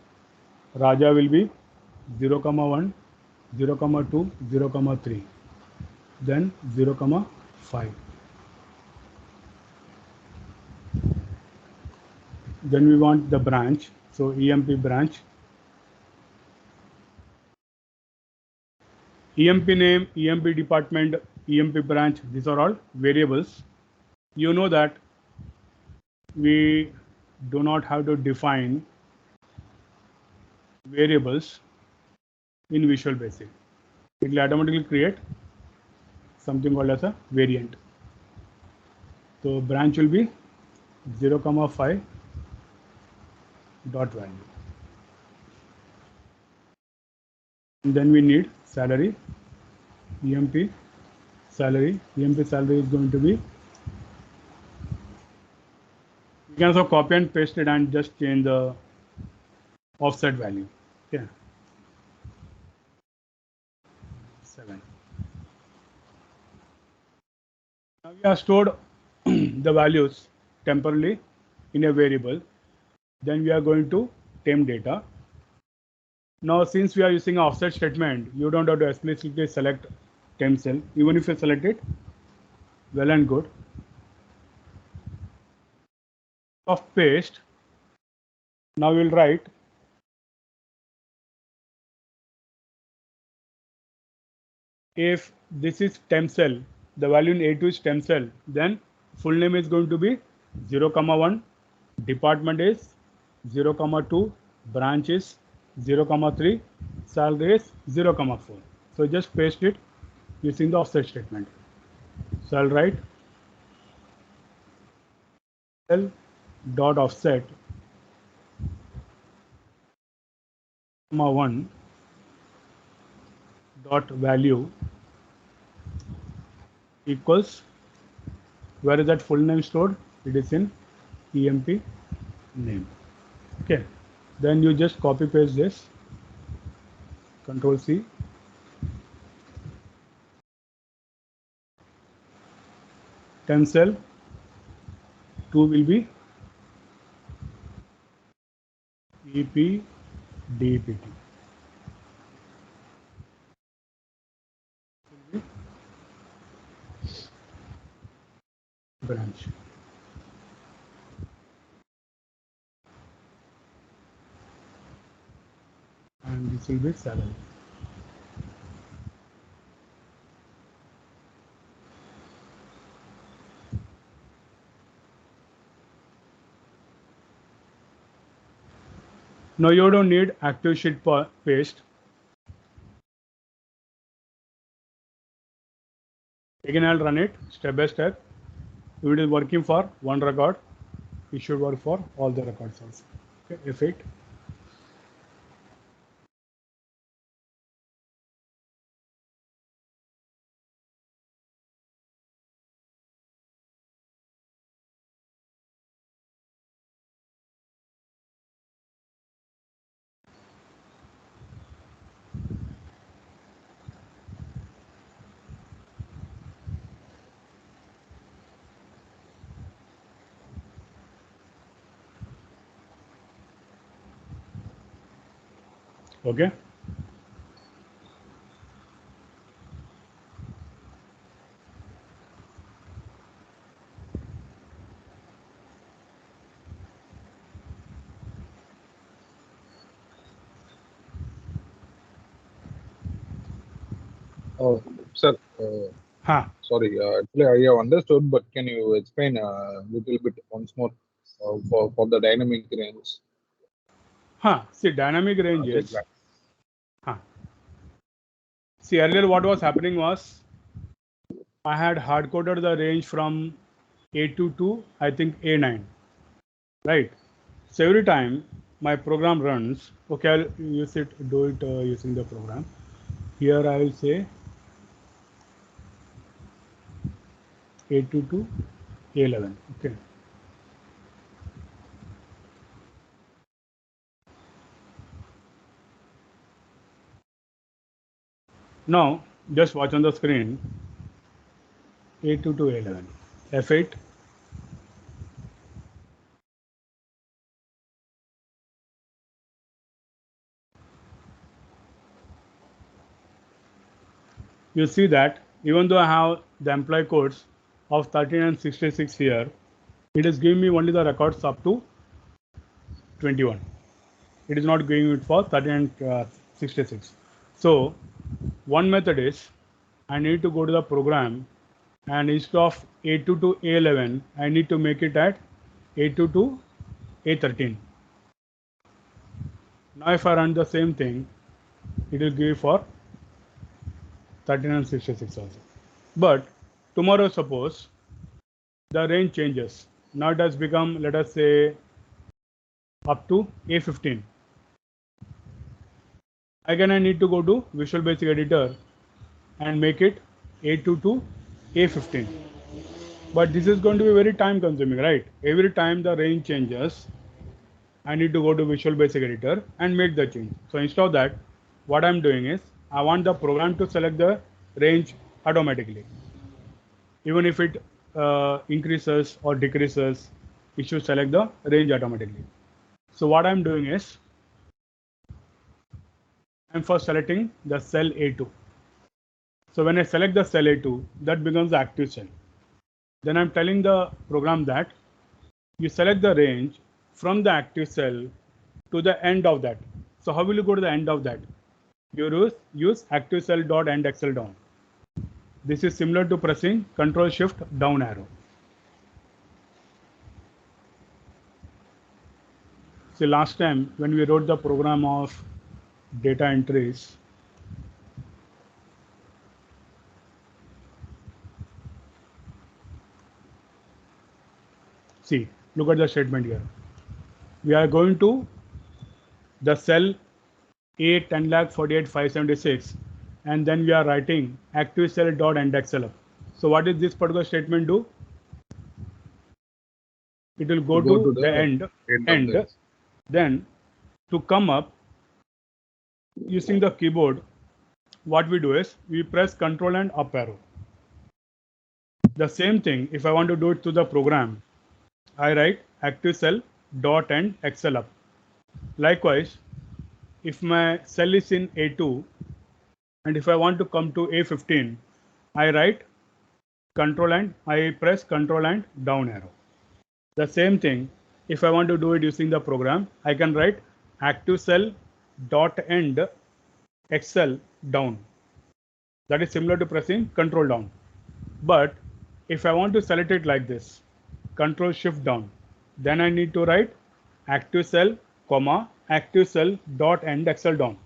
Raja will be 0, 1, 0, 2, 0, 3. Then 0, 5. Then we want the branch. So emp branch. emp name, emp department, emp branch, these are all variables. You know that we do not have to define variables in Visual Basic. It will automatically create something called as a variant. So branch will be 0, 5 dot value. And then we need salary. emp salary. emp salary is going to be, you can also copy and paste it and just change the offset value. Okay. 7. Now we have stored the values temporarily in a variable. Then we are going to temp data. Now, since we are using an offset statement, you don't have to explicitly select temp cell. Even if you select it, well and good. Of paste, Now we'll write if this is temp cell, the value in A2 is temp cell, then full name is going to be 0,1, department is 0,2, branch is 0,3, salary is 0,4. So just paste it using the offset statement. So I'll write cell dot offset 1 dot value equals, where is that full name stored? It is in emp name. Okay, then you just copy paste this, Control C, temp cell 2 will be EP DPT. Branch. And this will be salary. Now you don't need active sheet paste. Again, I'll run it step by step. If it is working for one record, it should work for all the records also. Okay, F8. Okay. Sir, Sorry, actually I have understood, but can you explain a little bit once more for the dynamic range? See, dynamic range is. See, earlier what was happening was I had hard coded the range from A2 to I think A9, right? So every time my program runs, okay, I'll use it, do it using the program. Here I will say A2 to A11. Okay. Now just watch on the screen A2 to A11. F8. You see that even though I have the employee codes of 13 and 66 here, it is giving me only the records up to 21. It is not giving it for 13 and 66. So one method is I need to go to the program, and instead of A2 to A11, I need to make it at A2 to A13. Now if I run the same thing, it will give for 13 and 66 also. But tomorrow, suppose the range changes. Now it has become, let us say, up to A15. Again, I need to go to Visual Basic Editor and make it A2 to A15. But this is going to be very time consuming, right? Every time the range changes, I need to go to Visual Basic Editor and make the change. So instead of that, what I'm doing is I want the program to select the range automatically. Even if it increases or decreases, it should select the range automatically. So what I'm doing is I'm first selecting the cell A2. So when I select the cell A2, that becomes the active cell. Then I'm telling the program that you select the range from the active cell to the end of that. So how will you go to the end of that? You use active cell dot end Excel down. This is similar to pressing Control Shift down arrow. See, last time when we wrote the program of data entries, see, look at the statement here. We are going to the cell A 10,48,576, and then we are writing active cell dot end Excel up. So what is this particular statement do? It will go to the end. Then to come up using the keyboard, what we do is we press Control and up arrow. The same thing, if I want to do it to the program, I write active cell dot end Excel up. Likewise, if my cell is in A2 and if I want to come to A15, I write Control and I press Control and down arrow. The same thing, if I want to do it using the program, I can write active cell dot end Excel down. That is similar to pressing Control down. But if I want to select it like this, Control Shift down, then I need to write active cell, comma, active cell dot end Excel down.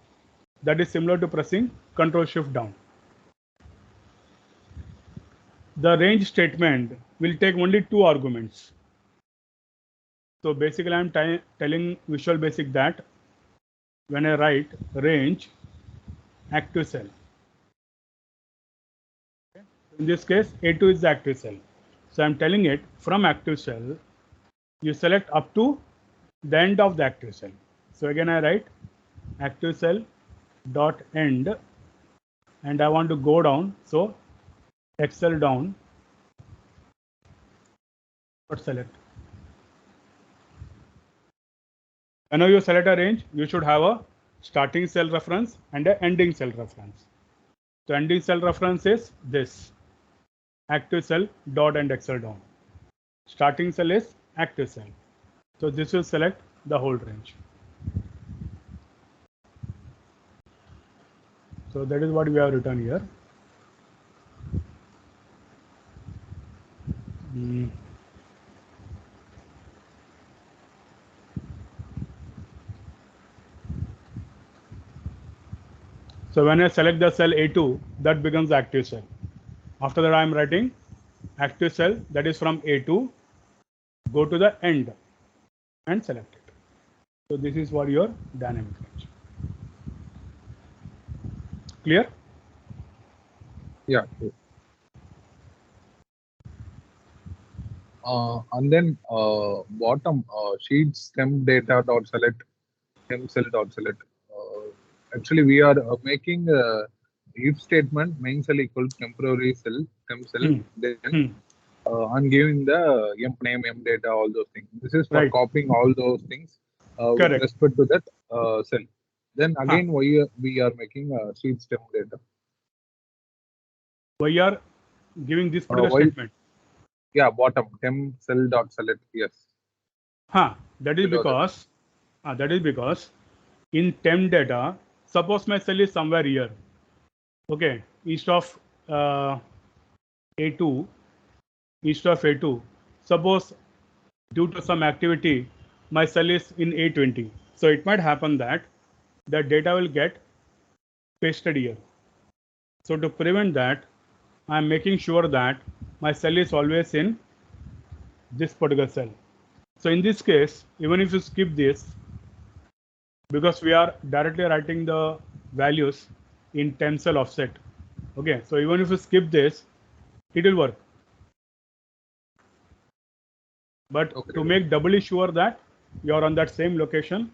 That is similar to pressing Control Shift down. The range statement will take only 2 arguments. So basically I'm telling Visual Basic that when I write range active cell, okay, in this case A2 is the active cell. So I'm telling it from active cell, you select up to the end of the active cell. So again I write active cell dot end, and I want to go down, so Excel down, but select. Whenever you select a range, you should have a starting cell reference and an ending cell reference. So ending cell reference is this, active cell dot end Excel down. Starting cell is active cell. So this will select the whole range. So that is what we have written here. So when I select the cell A2, that becomes active cell. After that I am writing active cell, that is from A2, go to the end and select it. So this is what your dynamic range. Clear? Yeah. And then bottom sheets temp data dot select temp cell dot select. Actually, we are making if statement main cell equal to temporary cell temp cell. Then and giving the emp name, emp data, all those things. This is for copying all those things with respect to that cell. Then again, we are making sheets temp data. We are giving this particular statement. Yeah, bottom temp cell dot select. Yes. That is because in temp data, suppose my cell is somewhere here. Okay, east of A2, suppose due to some activity, my cell is in A20. So it might happen that the data will get pasted here. So to prevent that, I am making sure that my cell is always in this particular cell. So in this case, even if you skip this, because we are directly writing the values in temp cell offset. Okay, so even if you skip this, it will work. But to make doubly sure that you are on that same location,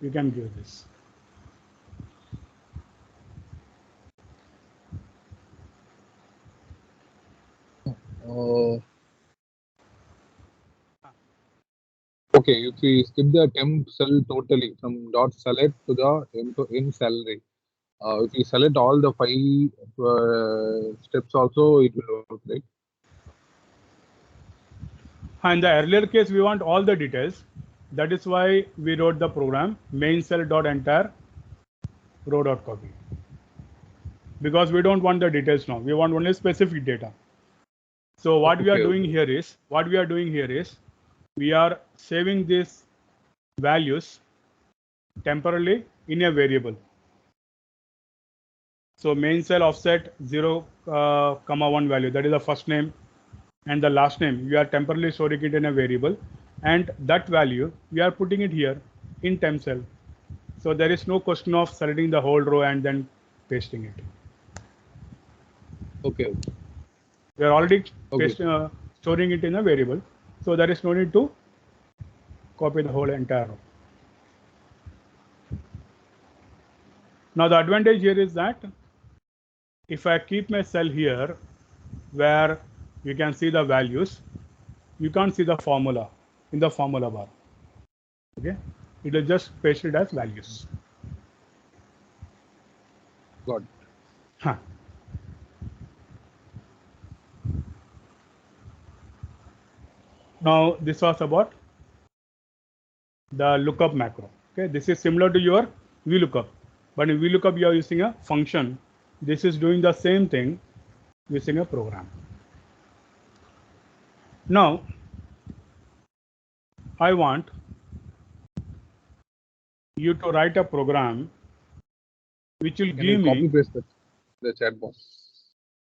you can give this. Okay, if we skip the temp cell totally from dot select to the in salary, if we select all the 5 steps also, it will work, right? In the earlier case, we want all the details. That is why we wrote the program main cell dot entire row dot copy, because we don't want the details now. We want only specific data. So what we are doing here is we are saving these values temporarily in a variable. So main cell offset 0, 1 value, that is the first name and the last name. We are temporarily storing it in a variable, and that value we are putting it here in temp cell. So there is no question of selecting the whole row and then pasting it. Okay. We are already storing it in a variable, so there is no need to copy the whole entire row. Now the advantage here is that if I keep my cell here where you can see the values, you can't see the formula in the formula bar. Okay, it will just paste it as values. Got it. Huh. Now this was about the lookup macro. Okay, this is similar to your Vlookup, but in Vlookup you are using a function. This is doing the same thing using a program. Now I want you to write a program which will give me. Copy paste the chat box.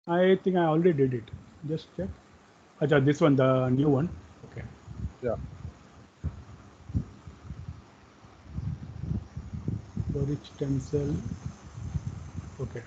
I think I already did it. Just check. Acha, this one, the new one. Okay. Yeah. Storage stem cell. Okay.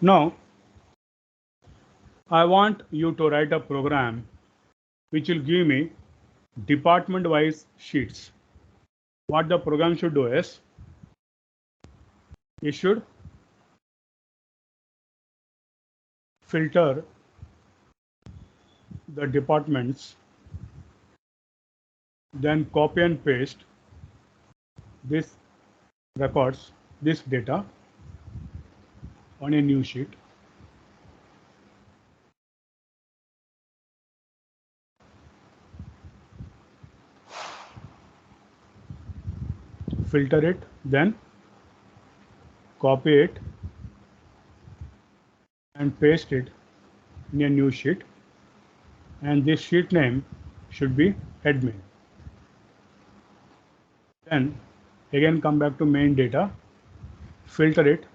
Now, I want you to write a program which will give me department-wise sheets. What the program should do is, it should filter the departments, then copy and paste this records, this data on a new sheet. Filter it, then copy it and paste it in a new sheet, and this sheet name should be admin. Then again come back to main data, filter it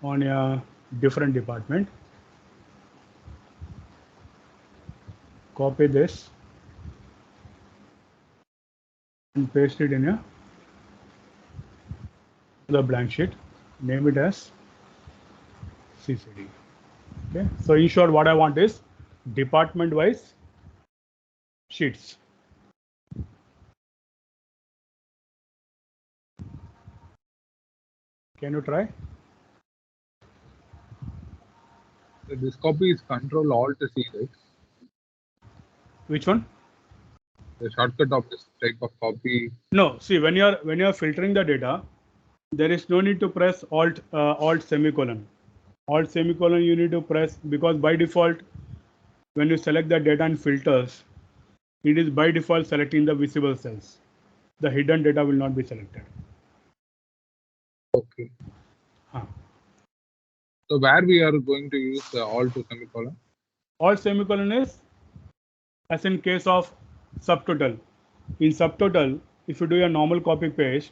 on a different department, copy this and paste it in the blank sheet, name it as CCD. Okay, so in short, what I want is department wise sheets. Can you try? This copy is Control Alt C, right? Which one? The shortcut of this type of copy. No, see, when you are filtering the data, there is no need to press alt semicolon. Alt semicolon you need to press, because by default when you select the data and filters, it is by default selecting the visible cells. The hidden data will not be selected. Okay. So where we are going to use alt semicolon? Alt semicolon is as in case of subtotal. In subtotal, if you do a normal copy paste,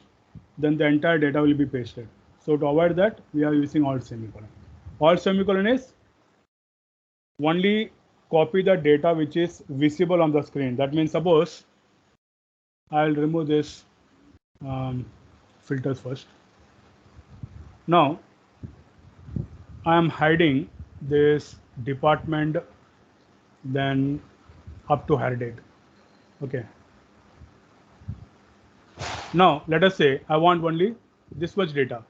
then the entire data will be pasted. So to avoid that, we are using alt semicolon. Alt semicolon is only copy the data which is visible on the screen. That means, suppose I'll remove this filters first. Now I am hiding this department, then up to hire date. Okay. Now let us say I want only this much data.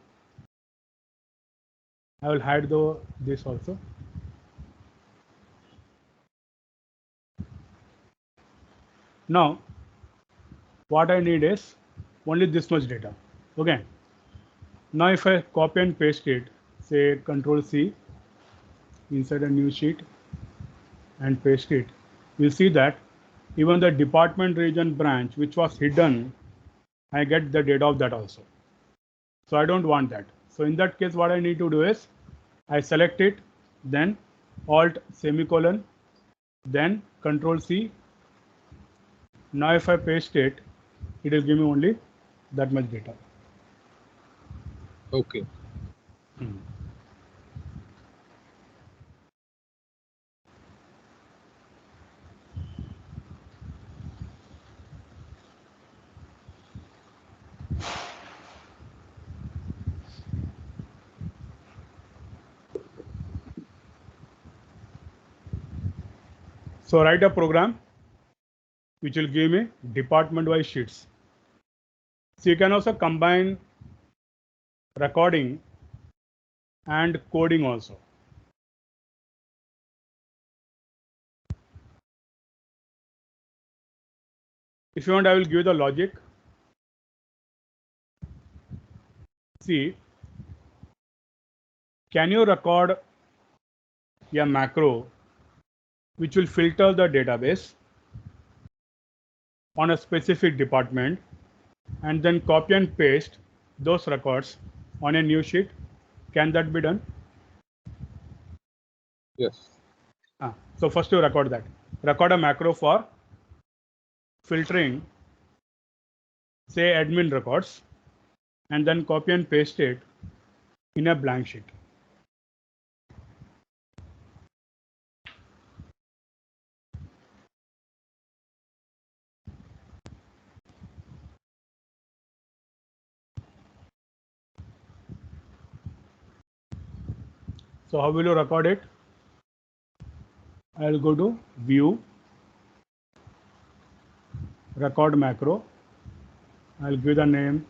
I will hide this also. Now what I need is only this much data. Okay. Now if I copy and paste it, say Control C inside a new sheet and paste it, you'll see that even the department region branch which was hidden, I get the data of that also. So I don't want that. So in that case, what I need to do is I select it, then Alt semicolon, then Control C. Now if I paste it, it will give me only that much data. Okay. So write a program which will give me department-wise sheets. So you can also combine recording and coding also. If you want, I will give you the logic. See, can you record a macro which will filter the database on a specific department and then copy and paste those records on a new sheet? Can that be done? Yes. So first you record that. Record a macro for filtering, say admin records, and then copy and paste it in a blank sheet. So how will you record it? I'll go to View, Record Macro. I'll give the name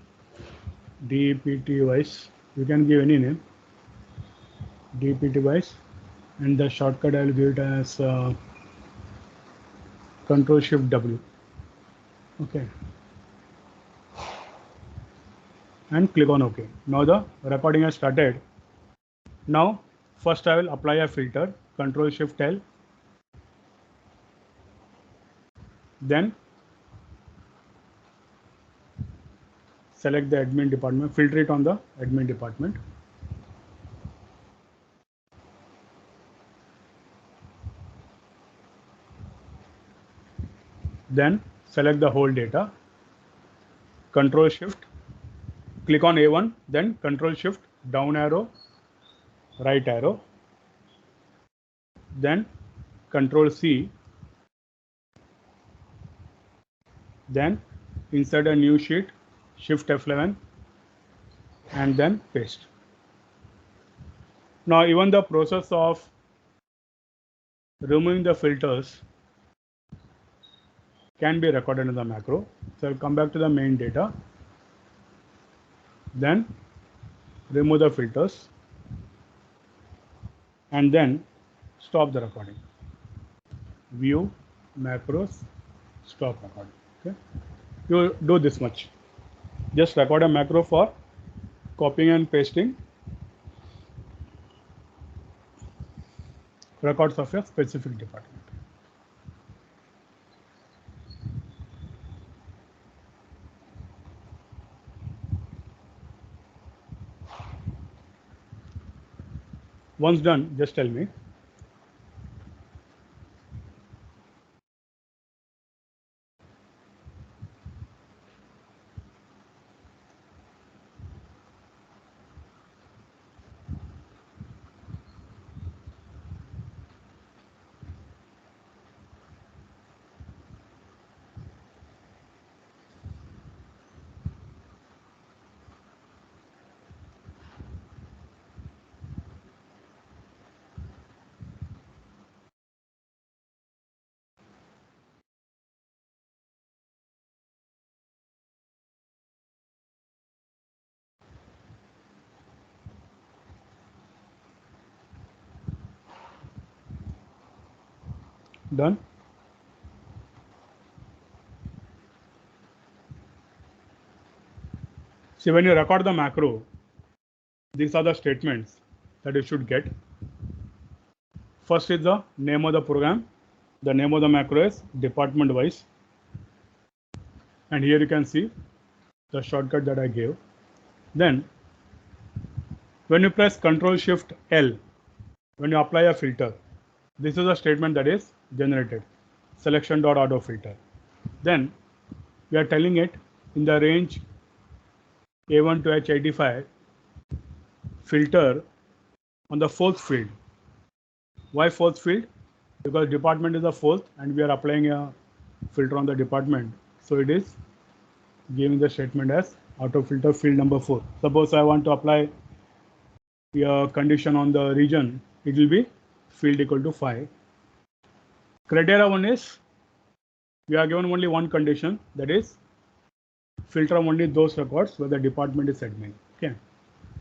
DPT-wise. You can give any name, DPT-wise, and the shortcut I'll give it as Control-Shift-W. Okay. And click on OK. Now the recording has started. Now first I will apply a filter, Control-Shift-L. Then select the admin department, filter it on the admin department. Then select the whole data, Control Shift, click on A1, then Control Shift, down arrow, right arrow, then Control C, then insert a new sheet, Shift F11, and then paste. Now even the process of removing the filters can be recorded in the macro. So I'll come back to the main data, then remove the filters, and then stop the recording. View, macros, stop recording. Okay, you do this much. Just record a macro for copying and pasting records of a specific department. Once done, just tell me. Done. See, when you record the macro, these are the statements that you should get. First is the name of the program. The name of the macro is department wise. And here you can see the shortcut that I gave. Then when you press Ctrl Shift L, when you apply a filter, this is a statement that is generated, selection.autofilter. Then we are telling it in the range A1 to H85, filter on the fourth field. Why fourth field? Because department is the fourth and we are applying a filter on the department. So it is giving the statement as autofilter field number 4. Suppose I want to apply a condition on the region, it will be field equal to 5. Criteria 1 is we are given only one condition, that is filter only those records where the department is admin. Okay.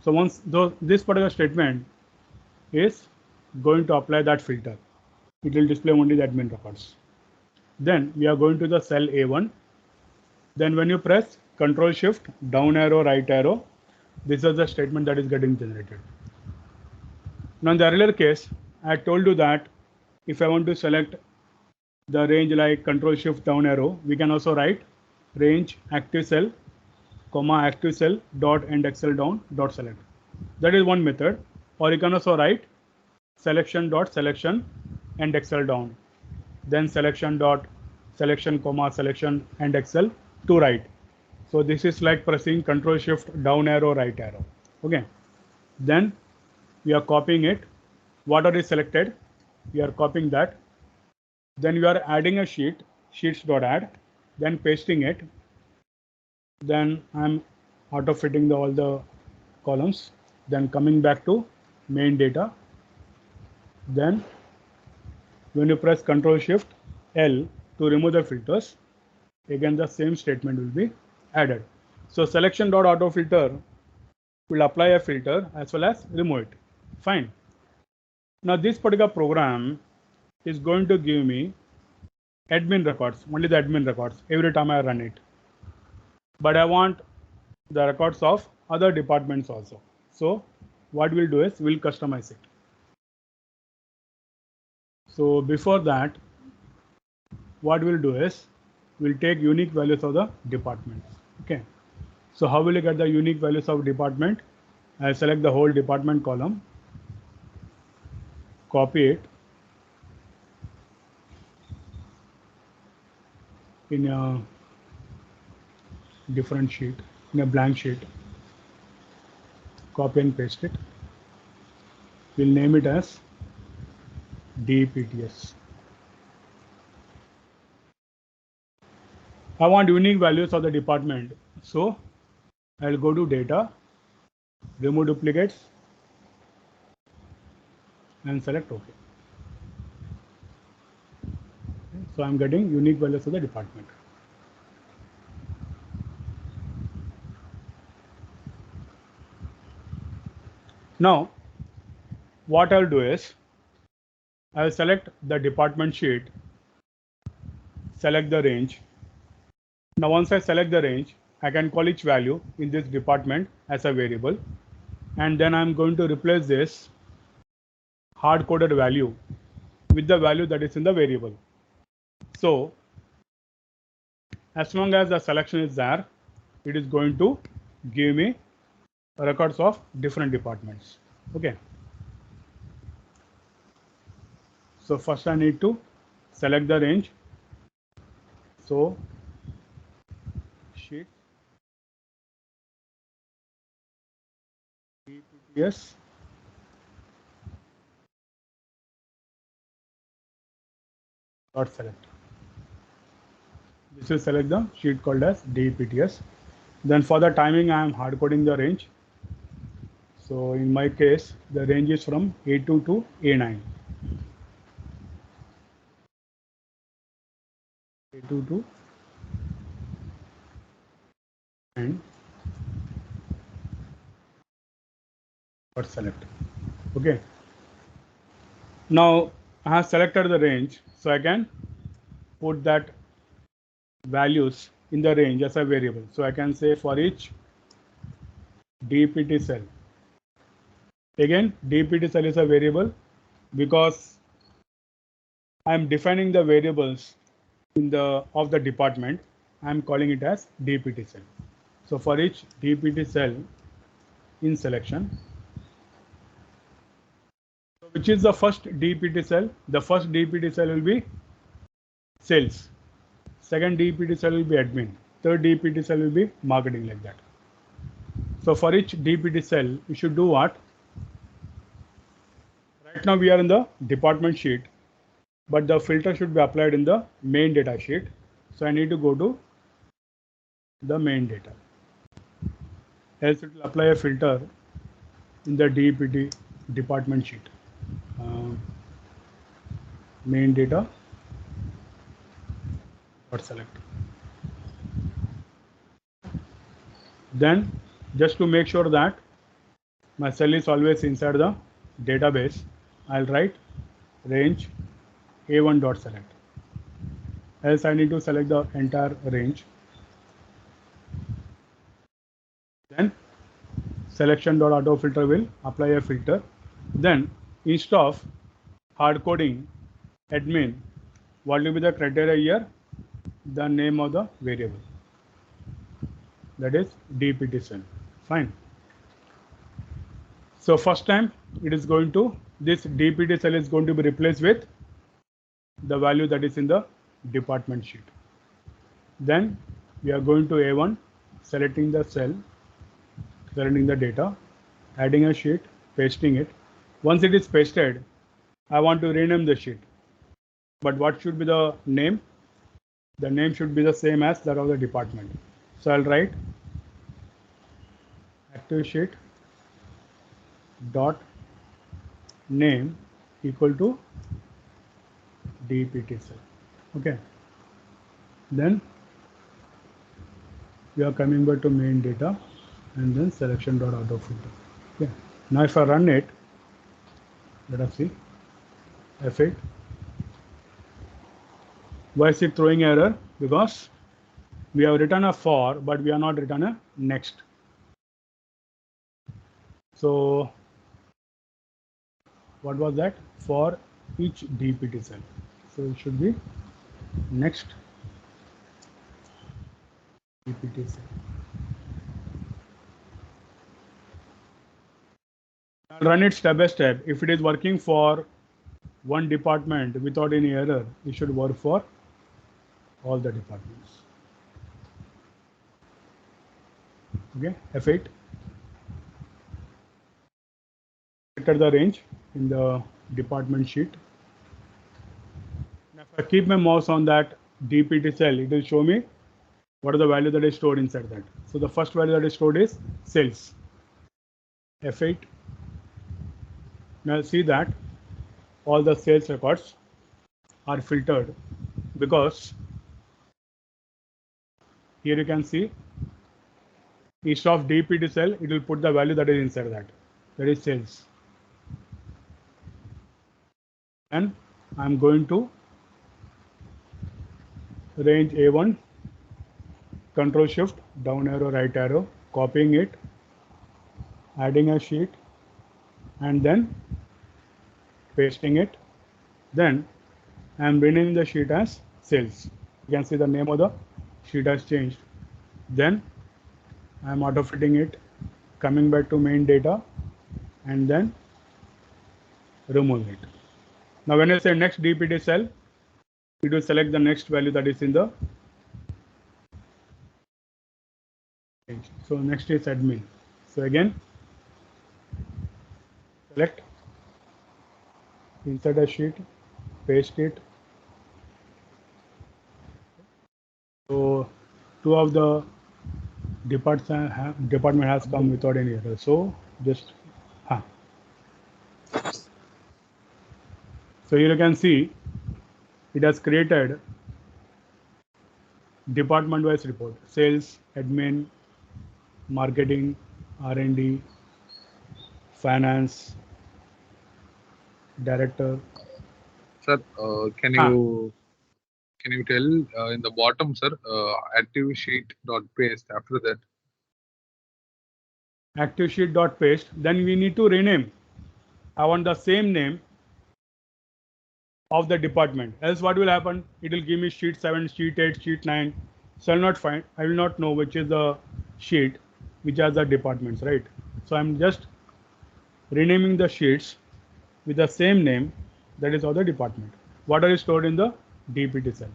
So once this particular statement is going to apply that filter, it will display only the admin records. Then we are going to the cell A1. Then when you press Ctrl Shift down arrow, right arrow, this is the statement that is getting generated. Now in the earlier case, I told you that if I want to select the range like Ctrl Shift down arrow, we can also write range active cell, comma active cell dot end Excel down dot select. That is one method. Or you can also write selection dot selection and Excel down, then selection dot selection comma selection and Excel to right. So this is like pressing Ctrl Shift down arrow, right arrow. Okay. Then we are copying it. What is selected? We are copying that. Then we are adding a sheet, sheets.add, then pasting it. Then I'm auto fitting all the columns. Then coming back to main data. Then when you press Ctrl Shift L to remove the filters, again the same statement will be added. So selection.autofilter will apply a filter as well as remove it. Fine. Now this particular program is going to give me admin records, only the admin records every time I run it. But I want the records of other departments also. So what we'll do is we'll customize it. So before that, what we'll do is we'll take unique values of the departments. Okay. So how will you get the unique values of department? I'll select the whole department column, copy it in a different sheet, in a blank sheet, copy and paste it. We'll name it as DPTS. I want unique values of the department. So I'll go to data, remove duplicates and select OK. So I'm getting unique values of the department. Now what I'll do is I'll select the department sheet, select the range. Now once I select the range, I can call each value in this department as a variable, and then I'm going to replace this hard-coded value with the value that is in the variable. So as long as the selection is there, it is going to give me records of different departments. Okay. So first I need to select the range. So sheet DPTS dot select. This will select the sheet called as DPTS. Then for the timing, I am hard coding the range. So in my case, the range is from A2 to A9. A2 to and select. Okay. Now I have selected the range, so I can put that values in the range as a variable. So I can say for each DPT cell. Again, DPT cell is a variable because I am defining the variables in the of the department. I am calling it as DPT cell. So for each DPT cell in selection, which is the first DPT cell? The first DPT cell will be sales. Second DPT cell will be admin. Third DPT cell will be marketing, like that. So for each DPT cell, we should do what? Right now we are in the department sheet, but the filter should be applied in the main data sheet. So I need to go to the main data. Else it will apply a filter in the DPT department sheet. Main data, select. Then just to make sure that my cell is always inside the database, I'll write range A1.select. Else I need to select the entire range. Then selection.autofilter will apply a filter. Then instead of hard coding admin, what will be the criteria here? The name of the variable, that is DPT cell. Fine. So first time it is going to, this DPT cell is going to be replaced with the value that is in the department sheet. Then we are going to A1, selecting the cell, selecting the data, adding a sheet, pasting it. Once it is pasted, I want to rename the sheet. But what should be the name? The name should be the same as that of the department. So I'll write active sheet dot name equal to DPT cell. Okay. Then we are coming back to main data and then selection.autofilter. Okay. Now if I run it, let us see. F8. Why is it throwing error? Because we have written a for, but we are not written a next. So what was that? For each DPT cell. So it should be next DPT cell. I'll run it step by step. If it is working for one department without any error, it should work for all the departments. Okay, F8. Enter the range in the department sheet. Now if I keep my mouse on that DPT cell, it will show me what is the value that is stored inside that. So the first value that is stored is sales. F8. Now see that all the sales records are filtered because here you can see instead of DPT cell, it will put the value that is inside that is sales. And I'm going to range A1, Control Shift, down arrow, right arrow, copying it, adding a sheet, and then pasting it. Then I'm renaming the sheet as sales. You can see the name of the sheet has changed. Then I'm auto-fitting it, coming back to main data, and then removing it. Now when I say next DPT cell, it will select the next value that is in the range. So next is admin. So again, select, insert a sheet, paste it. So two of the department has come without any error. So just so here you can see it has created department wise report: sales, admin, marketing, R&D, finance, director, Sir, can you tell in the bottom, sir, active sheet dot paste after that? Active sheet dot paste. Then we need to rename. I want the same name of the department. Else what will happen? It will give me sheet 7, sheet 8, sheet 9. So I will not find. I will not know which is the sheet, which are the departments, right? So I'm just renaming the sheets with the same name, that is of the department. What are stored in the DPT cell?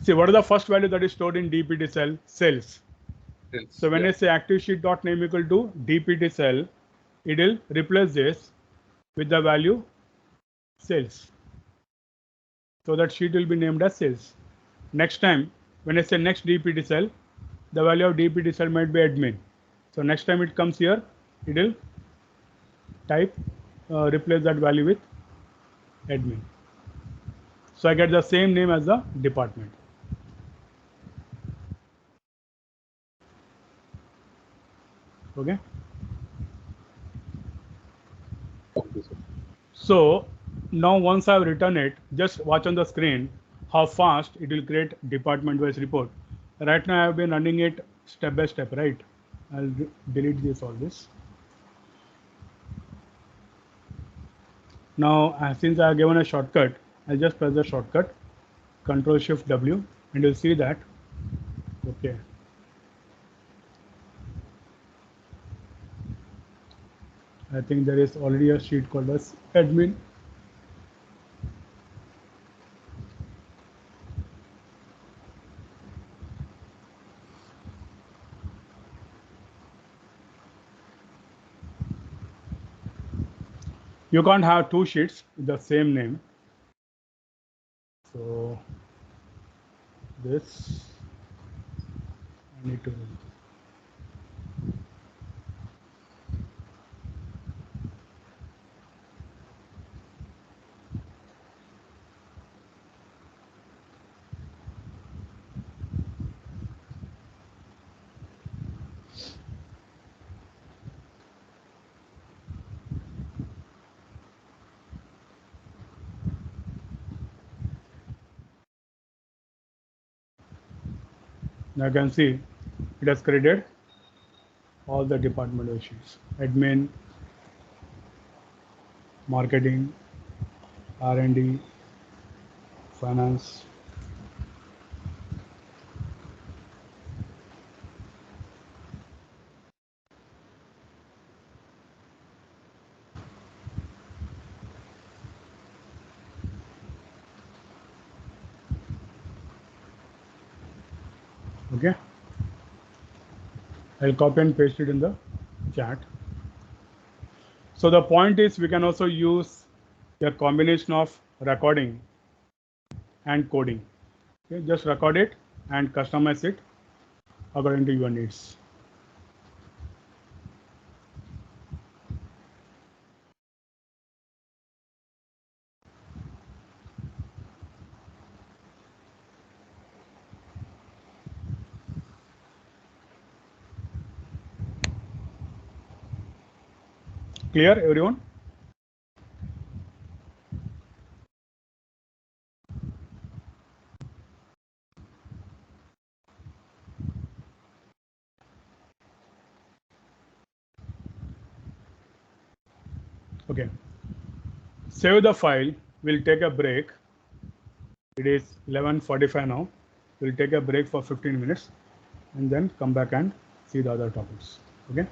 See, what is the first value that is stored in DPT cell? Sales. Yes, So when I say active sheet dot name equal to DPT cell, it will replace this with the value sales. So that sheet will be named as sales. Next time, when I say next DPT cell, the value of DPT cell might be admin. So next time it comes here, it will type, replace that value with admin. So I get the same name as the department. Okay. So now once I've written it, just watch on the screen how fast it will create department-wise report. Right now I've been running it step by step, right? I'll delete all this. Now since I have given a shortcut, I'll just press the shortcut, Ctrl+Shift+W, and you'll see that, okay. I think there is already a sheet called as admin. You can't have two sheets with the same name. So this I need to. Now you can see it has created all the departmental sheets: admin, marketing, R&D, finance. Okay. I'll copy and paste it in the chat. So the point is we can also use a combination of recording and coding. Okay, just record it and customize it according to your needs. Clear, everyone? Okay. Save the file. We'll take a break. It is 11:45 now. We'll take a break for 15 minutes and then come back and see the other topics. Okay.